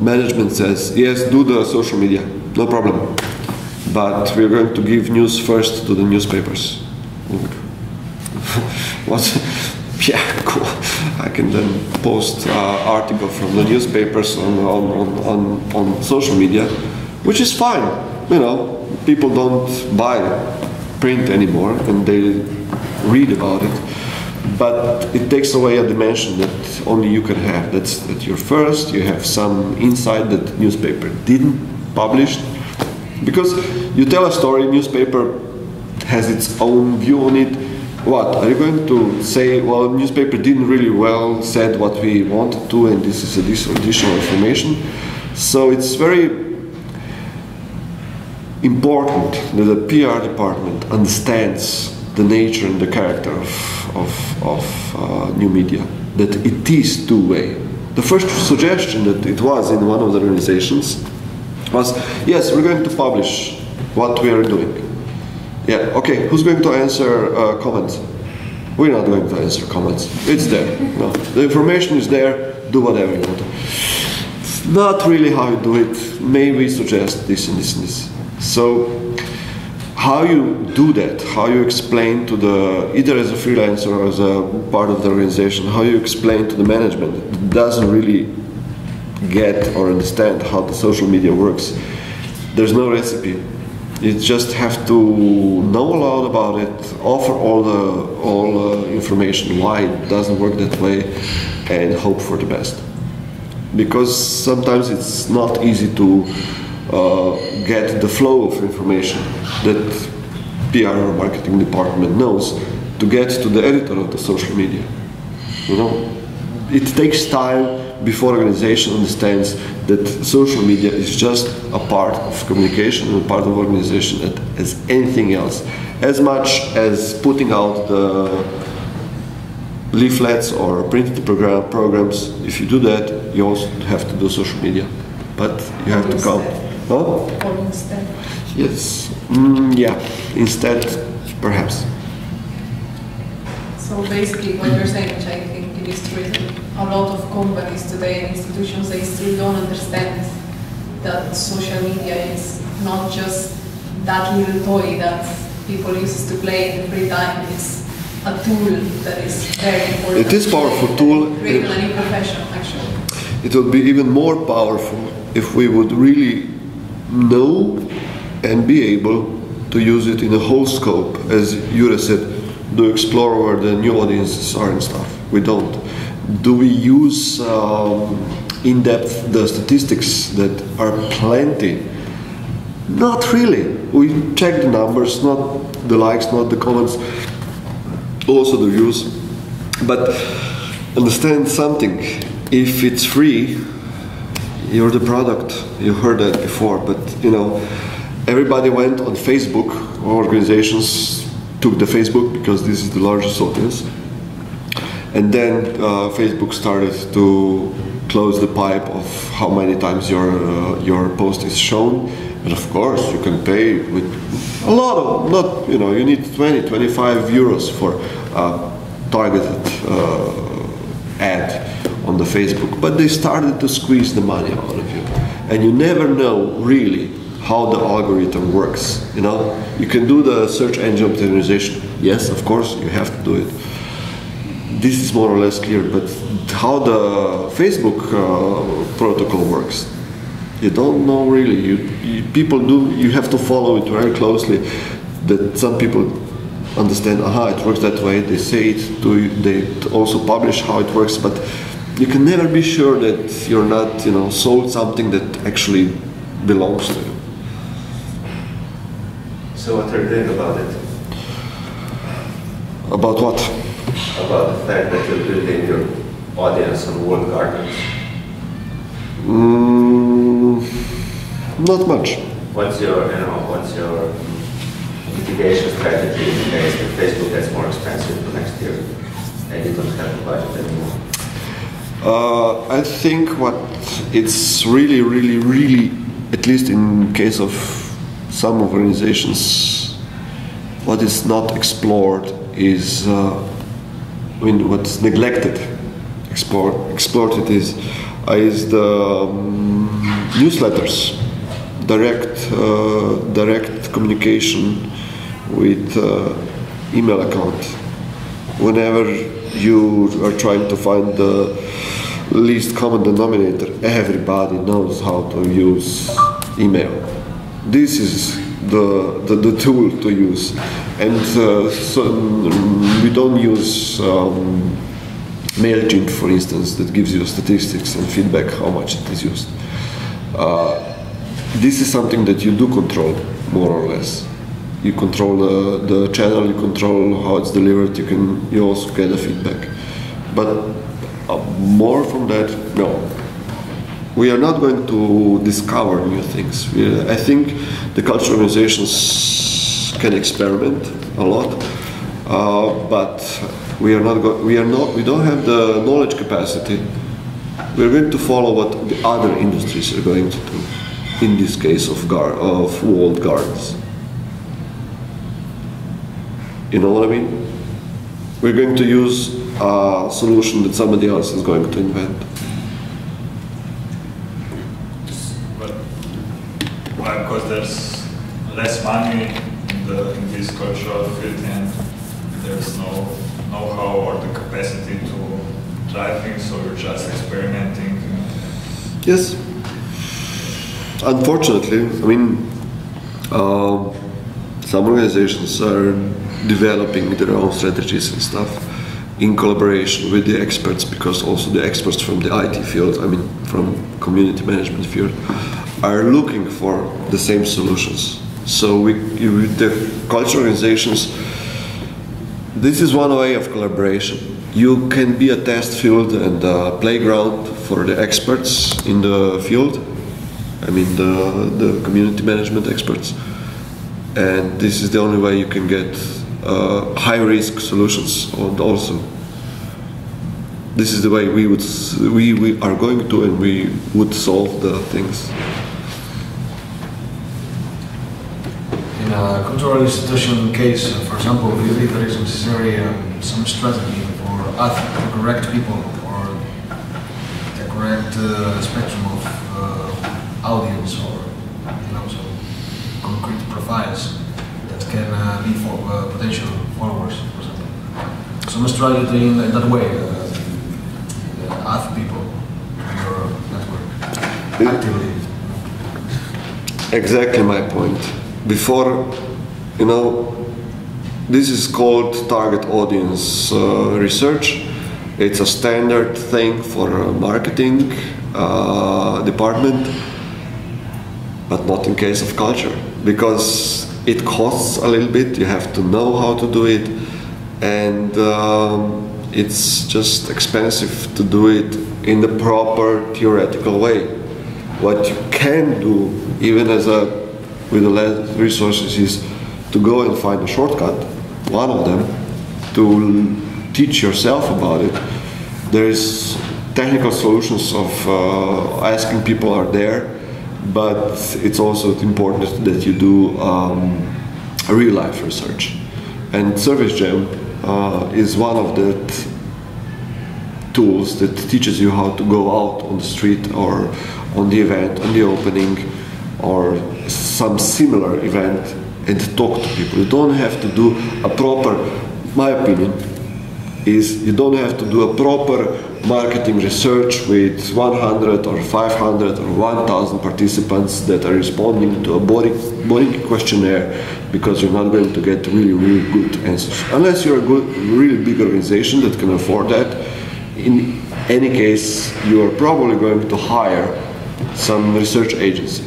management says, yes, do the social media, no problem, but we're going to give news first to the newspapers. What? Yeah, cool. I can then post article from the newspapers on social media, which is fine. You know, people don't buy print anymore, and they read about it. But it takes away a dimension that only you can have. That you're first, you have some insight that newspaper didn't publish. Because you tell a story, newspaper has its own view on it. What, are you going to say, well, newspaper didn't really well said what we wanted to, and this is additional information? So it's very important that the PR department understands the nature and the character of new media, that it is two-way. The first suggestion that it was in one of the organizations was, yes, we're going to publish what we are doing. Yeah, okay, who's going to answer comments? We're not going to answer comments. It's there. No, the information is there, do whatever you want. It's not really how you do it. Maybe suggest this and this and this. So, how you do that, how you explain to the, either as a freelancer or as a part of the organization, how you explain to the management that doesn't really get or understand how the social media works. There's no recipe. You just have to know a lot about it, offer all the information why it doesn't work that way, and hope for the best. Because sometimes it's not easy to get the flow of information that PR or marketing department knows to get to the editor of the social media. You know, it takes time before organization understands that social media is just a part of communication and a part of organization as anything else. As much as putting out the leaflets or printed programs, if you do that, you also have to do social media. But you have to count. Huh? Or instead. Yes. Yeah. Instead, perhaps. So basically what you're saying, which I think it is true, a lot of companies today and institutions, they still don't understand that social media is not just that little toy that people use to play in the free time. It's a tool that is very important. It is a powerful tool. Create a new profession, actually. It would be even more powerful if we would really know and be able to use it in a whole scope, as Jure said, to explore where the new audiences are and stuff. We don't. Do we use in-depth the statistics that are plenty? Not really. We check the numbers, not the likes, not the comments, also the views. But understand something, if it's free, you're the product. You heard that before, but you know, everybody went on Facebook, organizations took the Facebook because this is the largest audience. And then Facebook started to close the pipe of how many times your post is shown. And of course, you can pay with a lot of, not, you know, you need 20, 25 euros for a targeted ad on the Facebook. But they started to squeeze the money out of you. And you never know really how the algorithm works. You know, you can do the search engine optimization. Yes, of course, you have to do it. This is more or less clear, but how the Facebook protocol works, you don't know really. People do. You have to follow it very closely. That some people understand. Aha, it works that way. They say it. They also publish how it works, but you can never be sure that you're not, you know, sold something that actually belongs to you. So what are you doing about it? About what? About the fact that you're building your audience on walled gardens? Not much. What's your mitigation strategy in case that Facebook gets more expensive for next year and you don't have the budget anymore? I think what it's really, at least in case of some organizations, what is not explored is, what's neglected, exploited is the newsletters, direct communication with email account. Whenever you are trying to find the least common denominator, everybody knows how to use email. This is the tool to use, and so we don't use MailChimp, for instance, that gives you statistics and feedback how much it is used. This is something that you do control, more or less. You control the channel, you control how it's delivered, you also get a feedback. But more from that, no. we are not going to discover new things. I think the cultural organizations can experiment a lot, but we don't have the knowledge capacity. We're going to follow what the other industries are going to do. In this case of walled gardens. You know what I mean? We're going to use a solution that somebody else is going to invent. But why? Because there's less money in this cultural field, and there's no know-how or the capacity to try things, so you're just experimenting. Yes. Unfortunately, I mean, some organizations are developing their own strategies and stuff in collaboration with the experts, because also the experts from the IT field, I mean, from community management field, are looking for the same solutions. So with the cultural organizations, this is one way of collaboration. You can be a test field and a playground for the experts in the field. I mean the community management experts, and this is the only way you can get high-risk solutions. And also, this is the way we are going to, and we would solve the things. In a cultural institution case, for example, we believe there is necessary some strategy for the correct people or the correct spectrum of audience, or some concrete profiles that can be for potential followers, for example. Some strategy in that way, ask people to your network actively. Exactly my point. Before, this is called target audience research. It's a standard thing for a marketing department, but not in case of culture, because it costs a little bit. You have to know how to do it, and it's just expensive to do it in the proper theoretical way. What you can do, even with the less resources, is to go and find a shortcut, one of them, to teach yourself about it. There is technical solutions of asking people are there, but it's also important that you do real life research. And Service Jam is one of the tools that teaches you how to go out on the street or on the event, on the opening, or some similar event, and talk to people. You don't have to do a proper, my opinion is, you don't have to do a proper marketing research with 100 or 500 or 1,000 participants that are responding to a boring questionnaire, because you're not going to get really, really good answers. Unless you're a really big organization that can afford that. In any case, you are probably going to hire some research agency.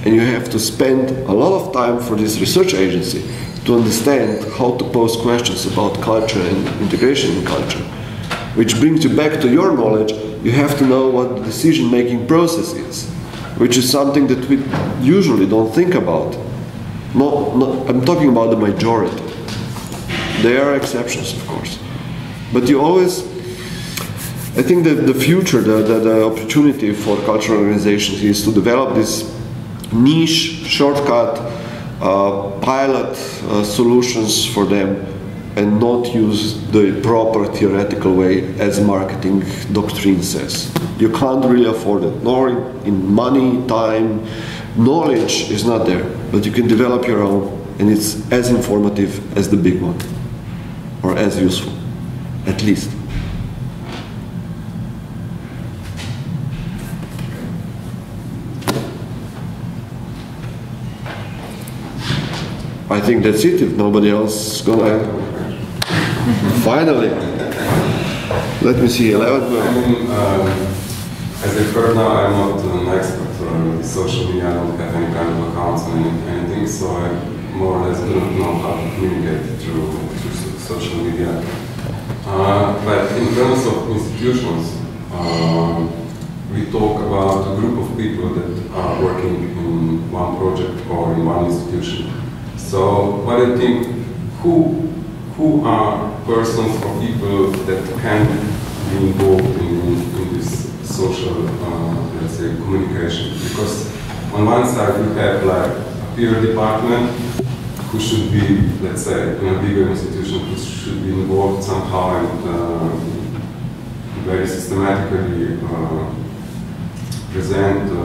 And you have to spend a lot of time for this research agency to understand how to pose questions about culture and integration in culture. Which brings you back to your knowledge. You have to know what the decision-making process is, which is something that we usually don't think about. I'm talking about the majority. There are exceptions, of course. But you always, I think that the future, the opportunity for cultural organizations is to develop this niche, shortcut, pilot solutions for them, and not use the proper theoretical way as marketing doctrine says. You can't really afford it, nor in money, time, knowledge is not there, but you can develop your own, and it's as informative as the big one, or as useful, at least. I think that's it, if nobody else is gonna... Finally! Let me see, 11. As I've heard now, I'm not an expert on social media, I don't have any kind of accounts or anything, so I more or less do not know how to communicate through social media. But in terms of institutions, we talk about a group of people that are working in one project or in one institution. So what do you think, who are persons or people that can be involved in this social, let's say, communication? Because on one side you have like a peer department who should be, let's say, in a bigger institution, who should be involved somehow and very systematically present the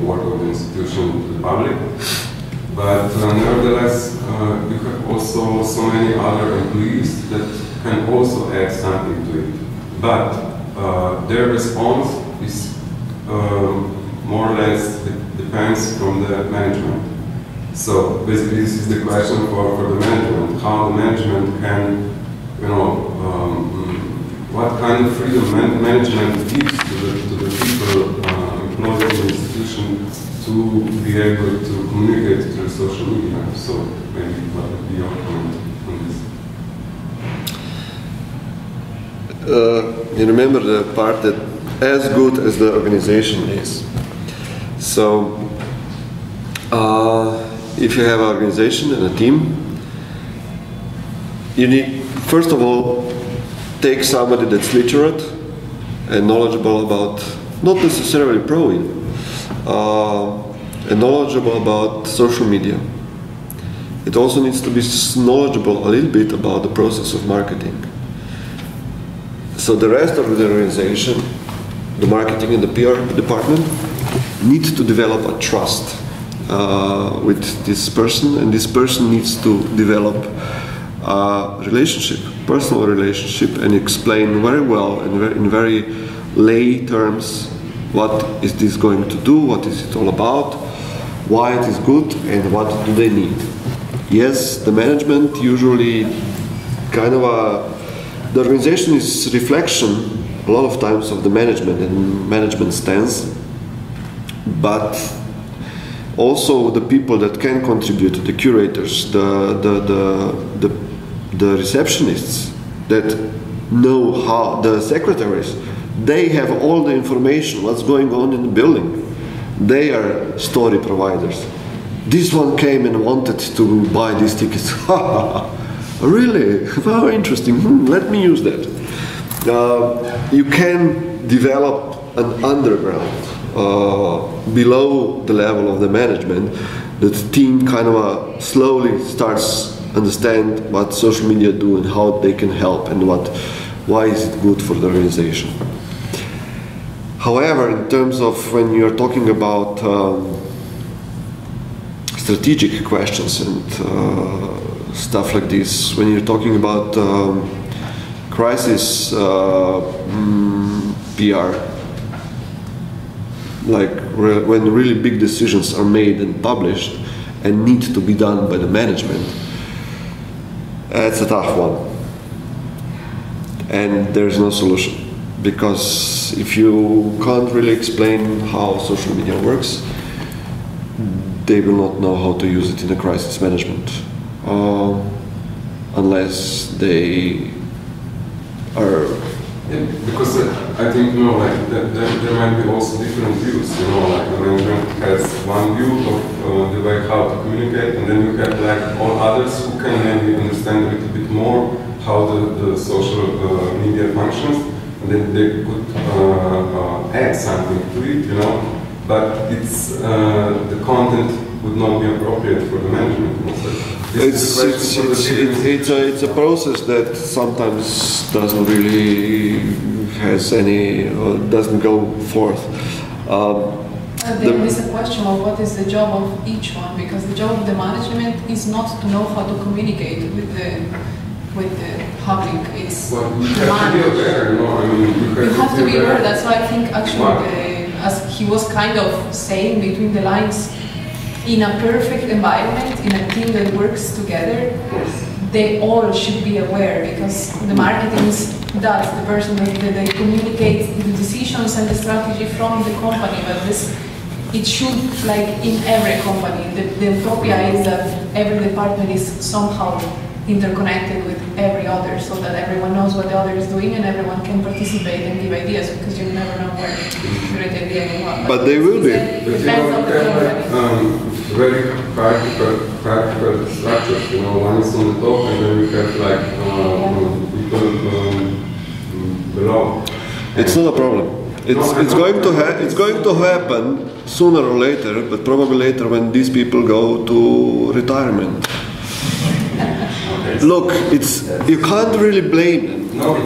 work of the institution to the public. But nevertheless, you have also so many other employees that can also add something to it. But their response is more or less depends from the management. So basically, this is the question for the management: how the management can, you know, what kind of freedom management gives to the people employed in the institution to be able to communicate through social media. So maybe what would be your comment on this? You remember the part that as good as the organization is. So if you have an organization and a team, you need, first of all, take somebody that's literate and knowledgeable about, not necessarily pro-in, and knowledgeable about social media. It also needs to be knowledgeable a little bit about the process of marketing. So the rest of the organization, the marketing and the PR department, need to develop a trust with this person, and this person needs to develop a relationship, personal relationship, and explain very well and in very lay terms what is this going to do, what is it all about, why it is good, and what do they need. Yes, the management usually kind of the organization is reflection a lot of times of the management and management stance, but also the people that can contribute, the curators, the receptionists that know how, the secretaries, they have all the information, what's going on in the building. They are story providers. This one came and wanted to buy these tickets. Really? How interesting. Let me use that. You can develop an underground below the level of the management. The team kind of slowly starts understand what social media do and how they can help and why is it good for the organization. However, in terms of when you're talking about strategic questions and stuff like this, when you're talking about crisis PR, like when really big decisions are made and published and need to be done by the management, it's a tough one. And there's no solution. Because if you can't really explain how social media works, they will not know how to use it in a crisis management. Unless they are... Yeah, because I think, you know, like, there might be also different views, you know, like the management has one view of the way how to communicate, and then you have like all others who can maybe understand a little bit more how the social media functions, and then they could add something to it, you know, but it's the content would not be appropriate for the management. It's a process that sometimes doesn't really has any, doesn't go forth. There is a question of what is the job of each one, because the job of the management is not to know how to communicate with the public. It's well, you have to be aware, you know, I mean, you have to be aware. That's why I think actually, as he was kind of saying between the lines, in a perfect environment, in a team that works together, they all should be aware, because the marketing is that the person that they communicate the decisions and the strategy from the company, but it should, like in every company, the utopia is that every department is somehow interconnected with every other, so that everyone knows what the other is doing and everyone can participate and give ideas, because you never know where the great idea can come. But they will be. But you know, very practical structures. You know, one is on the top, and then you have like people below. It's not a problem. It's going to happen sooner or later, but probably later when these people go to retirement. Look, you can't really blame them. No,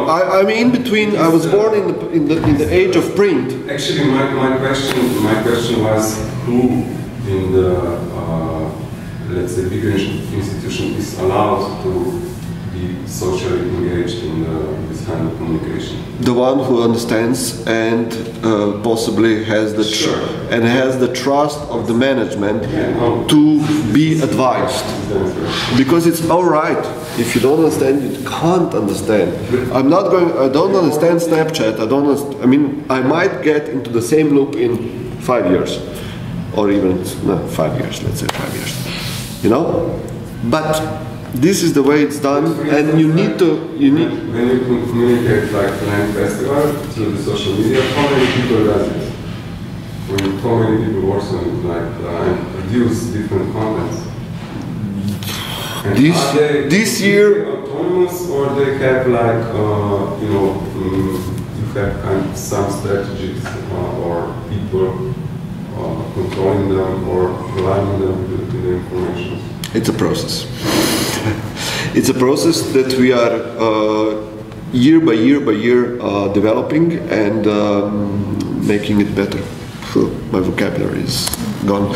I'm in between. I was born in the age of print. Actually, my question was who in the let's say bigger institution is allowed to be socially engaged in this kind of communication. The one who understands and possibly has the trust of the management to be advised. Because it's all right. If you don't understand, you can't understand. I don't understand Snapchat. I mean, I might get into the same loop in 5 years, or even 5 years. Let's say 5 years. You know, but this is the way it's done, and you need to. When you communicate like Land Festival through the social media, how many people does it? How many people work on it, like and produce different contents? And this year, autonomous, or they have like you have kind of some strategies or people controlling them or providing them with the information. It's a process. It's a process that we are year by year developing and making it better. My vocabulary is gone.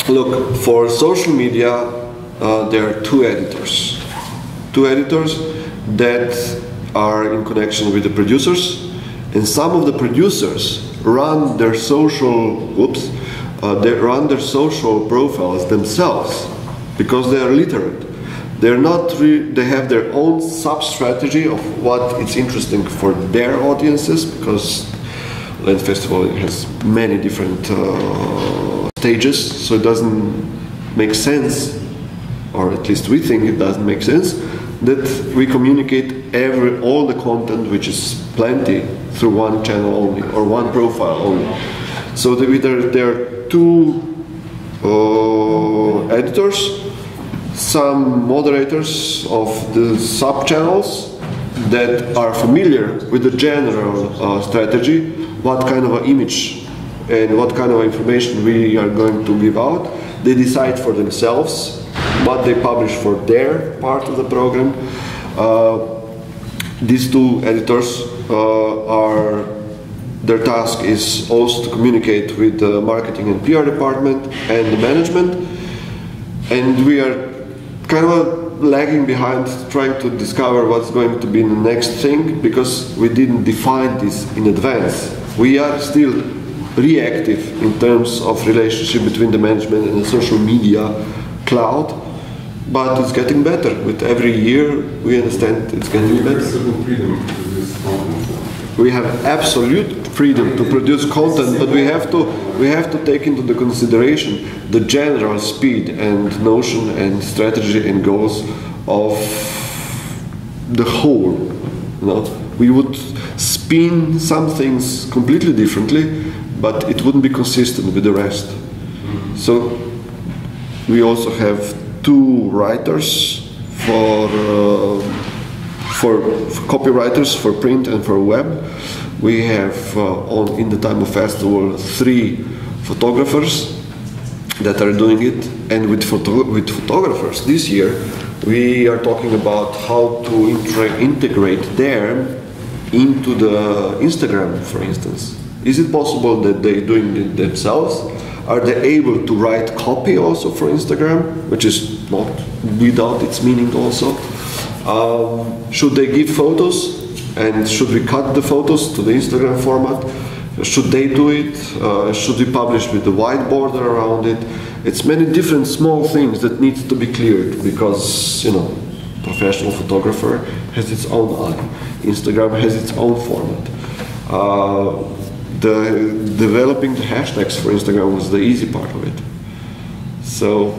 Look, for social media, there are two editors that are in connection with the producers, and some of the producers run their social profiles themselves because they are literate. They have their own sub-strategy of what is interesting for their audiences, because Land Festival has many different stages, so it doesn't make sense, or at least we think it doesn't make sense, that we communicate all the content, which is plenty, through one channel only, or one profile only. So there are two editors, some moderators of the sub-channels that are familiar with the general strategy, what kind of an image and what kind of information we are going to give out. They decide for themselves what they publish for their part of the program. These two editors their task is also to communicate with the marketing and PR department and the management, and we are kind of lagging behind trying to discover what's going to be the next thing, because we didn't define this in advance. We are still reactive in terms of relationship between the management and the social media cloud, but it's getting better. With every year we understand it's getting better. We have absolute freedom to produce content, but we have to take into the consideration the general speed and notion and strategy and goals of the whole. You know, we would spin some things completely differently, but it wouldn't be consistent with the rest. So we also have two writers for copywriters for print and for web. We have in the time of festival 3 photographers that are doing it, and with photographers this year we are talking about how to integrate them into the Instagram, for instance. Is it possible that they're doing it themselves? Are they able to write copy also for Instagram, which is not without its meaning also? Should they give photos, and should we cut the photos to the Instagram format? Should they do it? Should we publish with the white border around it? It's many different small things that need to be cleared, because, you know, professional photographer has its own eye. Instagram has its own format. Developing the hashtags for Instagram was the easy part of it. So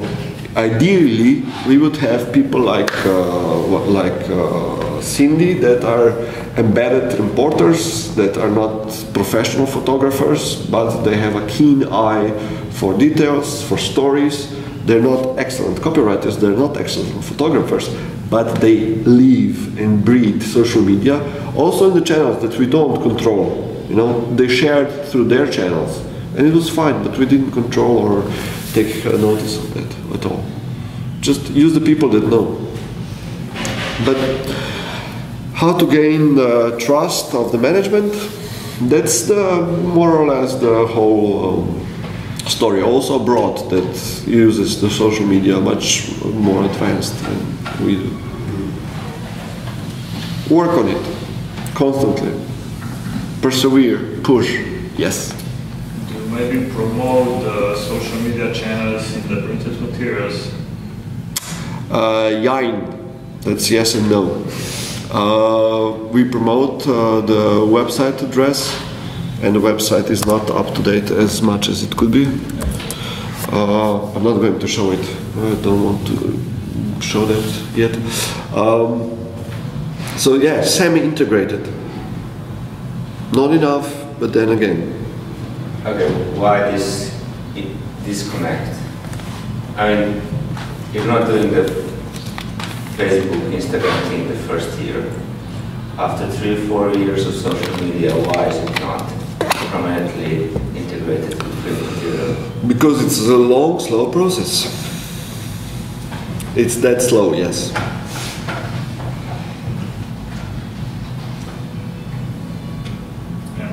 ideally, we would have people like Cindy that are embedded reporters that are not professional photographers, but they have a keen eye for details, for stories. They're not excellent copywriters, they're not excellent photographers, but they live and breathe social media, also in the channels that we don't control. You know, they shared through their channels, and it was fine, but we didn't control or take notice of that at all. Just use the people that know. But how to gain the trust of the management? That's more or less the whole story. Also abroad, that uses the social media much more advanced than we do. Work on it constantly. Persevere, push. Yes. Do you maybe promote the social media channels in the printed materials? Yain. That's yes and no. We promote the website address, and the website is not up to date as much as it could be. I'm not going to show it. I don't want to show that yet. So yeah, semi-integrated. Not enough, but then again. Okay, why this disconnect? I mean, you're not doing the Facebook, Instagram thing the first year. After 3 or 4 years of social media, why is it not permanently integrated with print material? Because it's a long, slow process. It's that slow, yes. Yeah.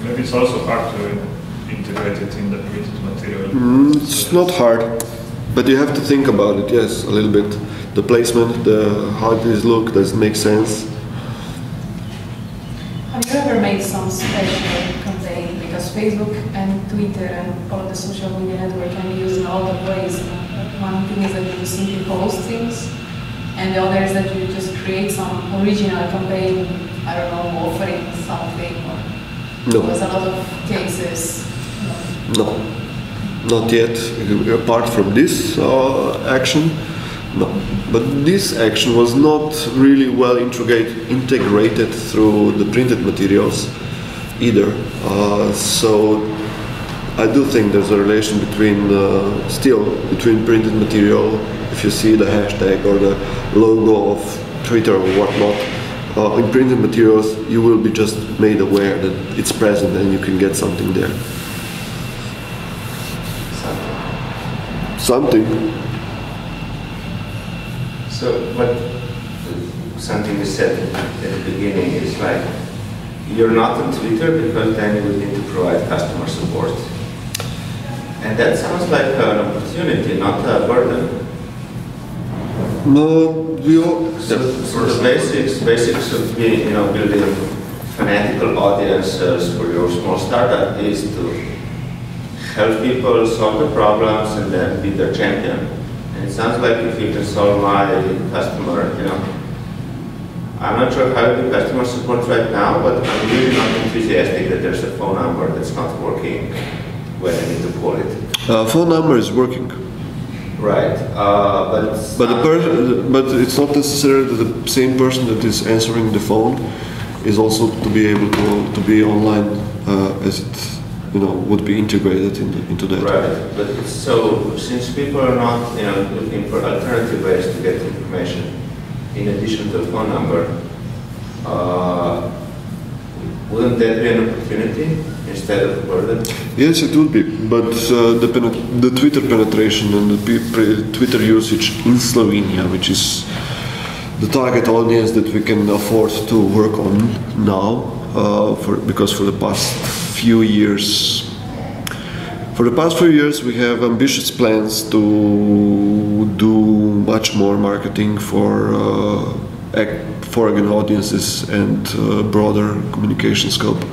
Maybe it's also hard to integrate it in the printed material. It's not hard, but you have to think about it, yes, a little bit. The placement, how does it look, does it make sense? Have you ever made some special campaign? Because Facebook and Twitter and all of the social media network can be used in a lot of ways. One thing is that you simply post things, and the other is that you just create some original campaign, I don't know, offering something. Or No. There's a lot of cases. No, not yet. Apart from this action, no. But this action was not really well integrated through the printed materials either. So I do think there's a relation between, still, between printed material, if you see the hashtag or the logo of Twitter or whatnot, in printed materials you will be just made aware that it's present and you can get something there. Something. So, but something you said at the beginning is like, you're not on Twitter because then you would need to provide customer support. And that sounds like an opportunity, not a burden. No, we all. So the basics of being, building fanatical audiences for your small startup is to help people solve the problems and then be their champion. And it sounds like if you can solve my customer, I'm not sure how to do customer support right now, but I'm really not enthusiastic that there's a phone number that's not working when I need to call it. Phone number is working. Right, but it's not necessary that the same person that is answering the phone is also to be able to be online as it would be integrated into that. Right, but so since people are not looking for alternative ways to get information in addition to the phone number, wouldn't that be an opportunity instead of a burden? Yes, it would be, but the Twitter penetration and the Twitter usage in Slovenia, which is the target audience that we can afford to work on now, because for the past few years we have ambitious plans to do much more marketing for foreign audiences and broader communication scope,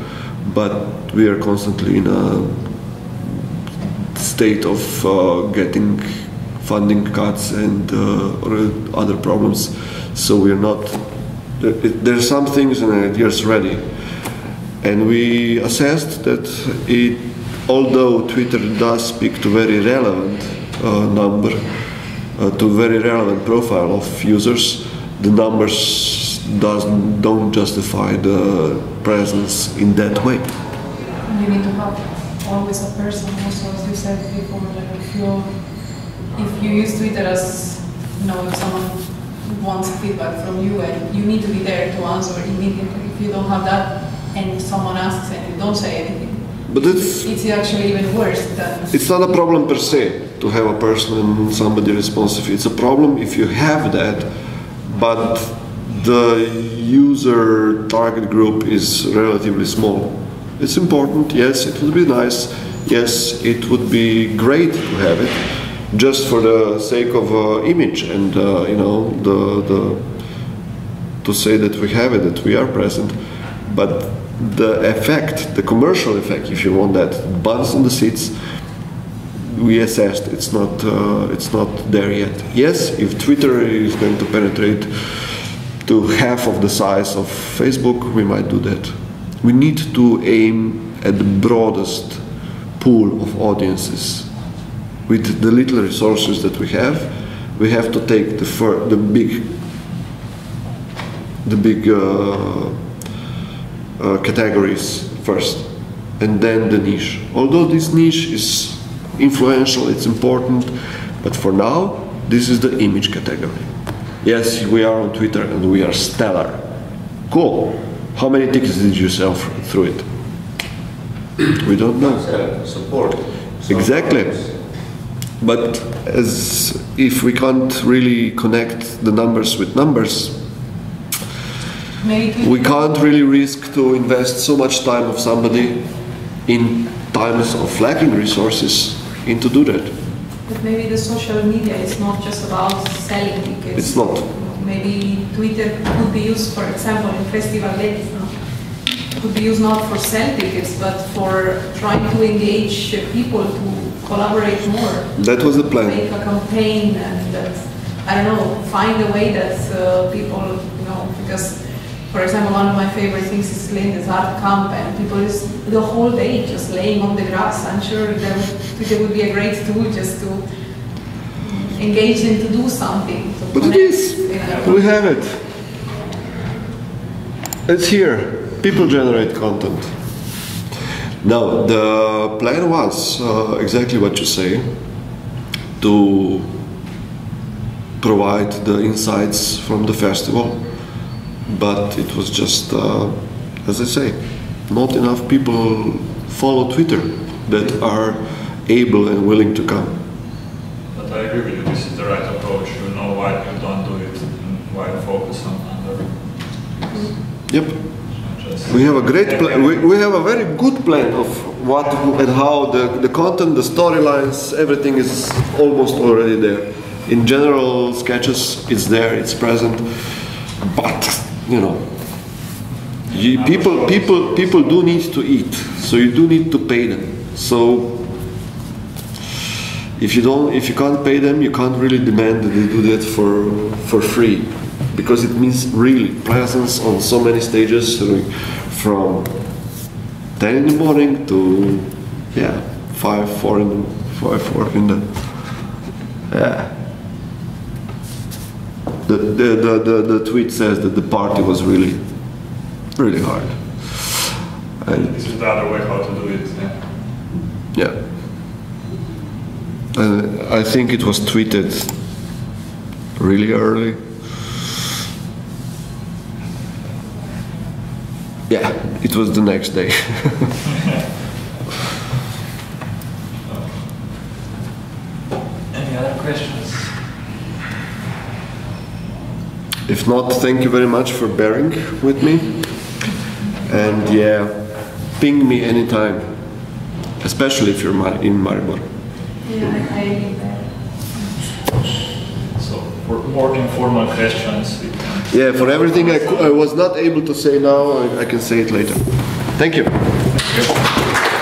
but we are constantly in a state of getting funding cuts and other problems, so we are not. There are some things and ideas ready, and we assessed that although Twitter does speak to very relevant number, to very relevant profile of users, the numbers don't justify the presence in that way. You need to have always a person also, as you said before, like if you use Twitter as, you know, if someone wants feedback from you and you need to be there to answer immediately. If you don't have that and someone asks and you don't say anything, but it's actually even worse than... It's not a problem per se to have a person and somebody responsive. It's a problem if you have that, but the user target group is relatively small. It's important, yes, it would be nice, yes, it would be great to have it, just for the sake of image and you know, to say that we have it, that we are present. But the effect, the commercial effect, if you want that, buzz on the seats, we assessed it's not there yet. Yes, if Twitter is going to penetrate to half of the size of Facebook, we might do that. We need to aim at the broadest pool of audiences. With the little resources that we have to take the big categories first, and then the niche. Although this niche is influential, it's important, but for now, this is the image category. Yes, we are on Twitter and we are stellar. Cool. How many tickets did you sell through it? We don't know. Support. Exactly. But as if we can't really connect the numbers with numbers, we can't really risk to invest so much time of somebody in times of lacking resources into do that. But maybe the social media is not just about selling tickets. It's not. Maybe Twitter could be used, for example, in festival days. No? Could be used not for sell tickets, but for trying to engage people to collaborate more. That was the plan. Make a campaign and I don't know, find a way that people, you know, because, for example, one of my favorite things is Linda's art camp, and people is the whole day just laying on the grass. I'm sure Twitter would be a great tool just to engage them to do something. To but connect, it is. You know. We have it. It's here. People generate content. Now, the plan was exactly what you say, to provide the insights from the festival, but it was just, as I say, not enough people follow Twitter that are able and willing to come. But I agree with you, this is the right approach. You know why you don't do it and why you focus on other. Yep. We have a great plan. We have a very good plan of what and how the content, the storylines, everything is almost already there. In general sketches, it's there, it's present. But you know, people do need to eat, so you do need to pay them. So if you can't pay them, you can't really demand that they do that for free. Because it means really presence on so many stages, from 10 in the morning to 4 in the The tweet says that the party was really hard. And this is the other way how to do it. Yeah. And I think it was tweeted really early. Yeah, it was the next day. Any other questions? If not, thank you very much for bearing with me. And yeah, ping me anytime, especially if you're in Maribor. Yeah, I live there. So, for more informal questions, we can... Yeah, for everything I was not able to say now, I can say it later. Thank you. Thank you.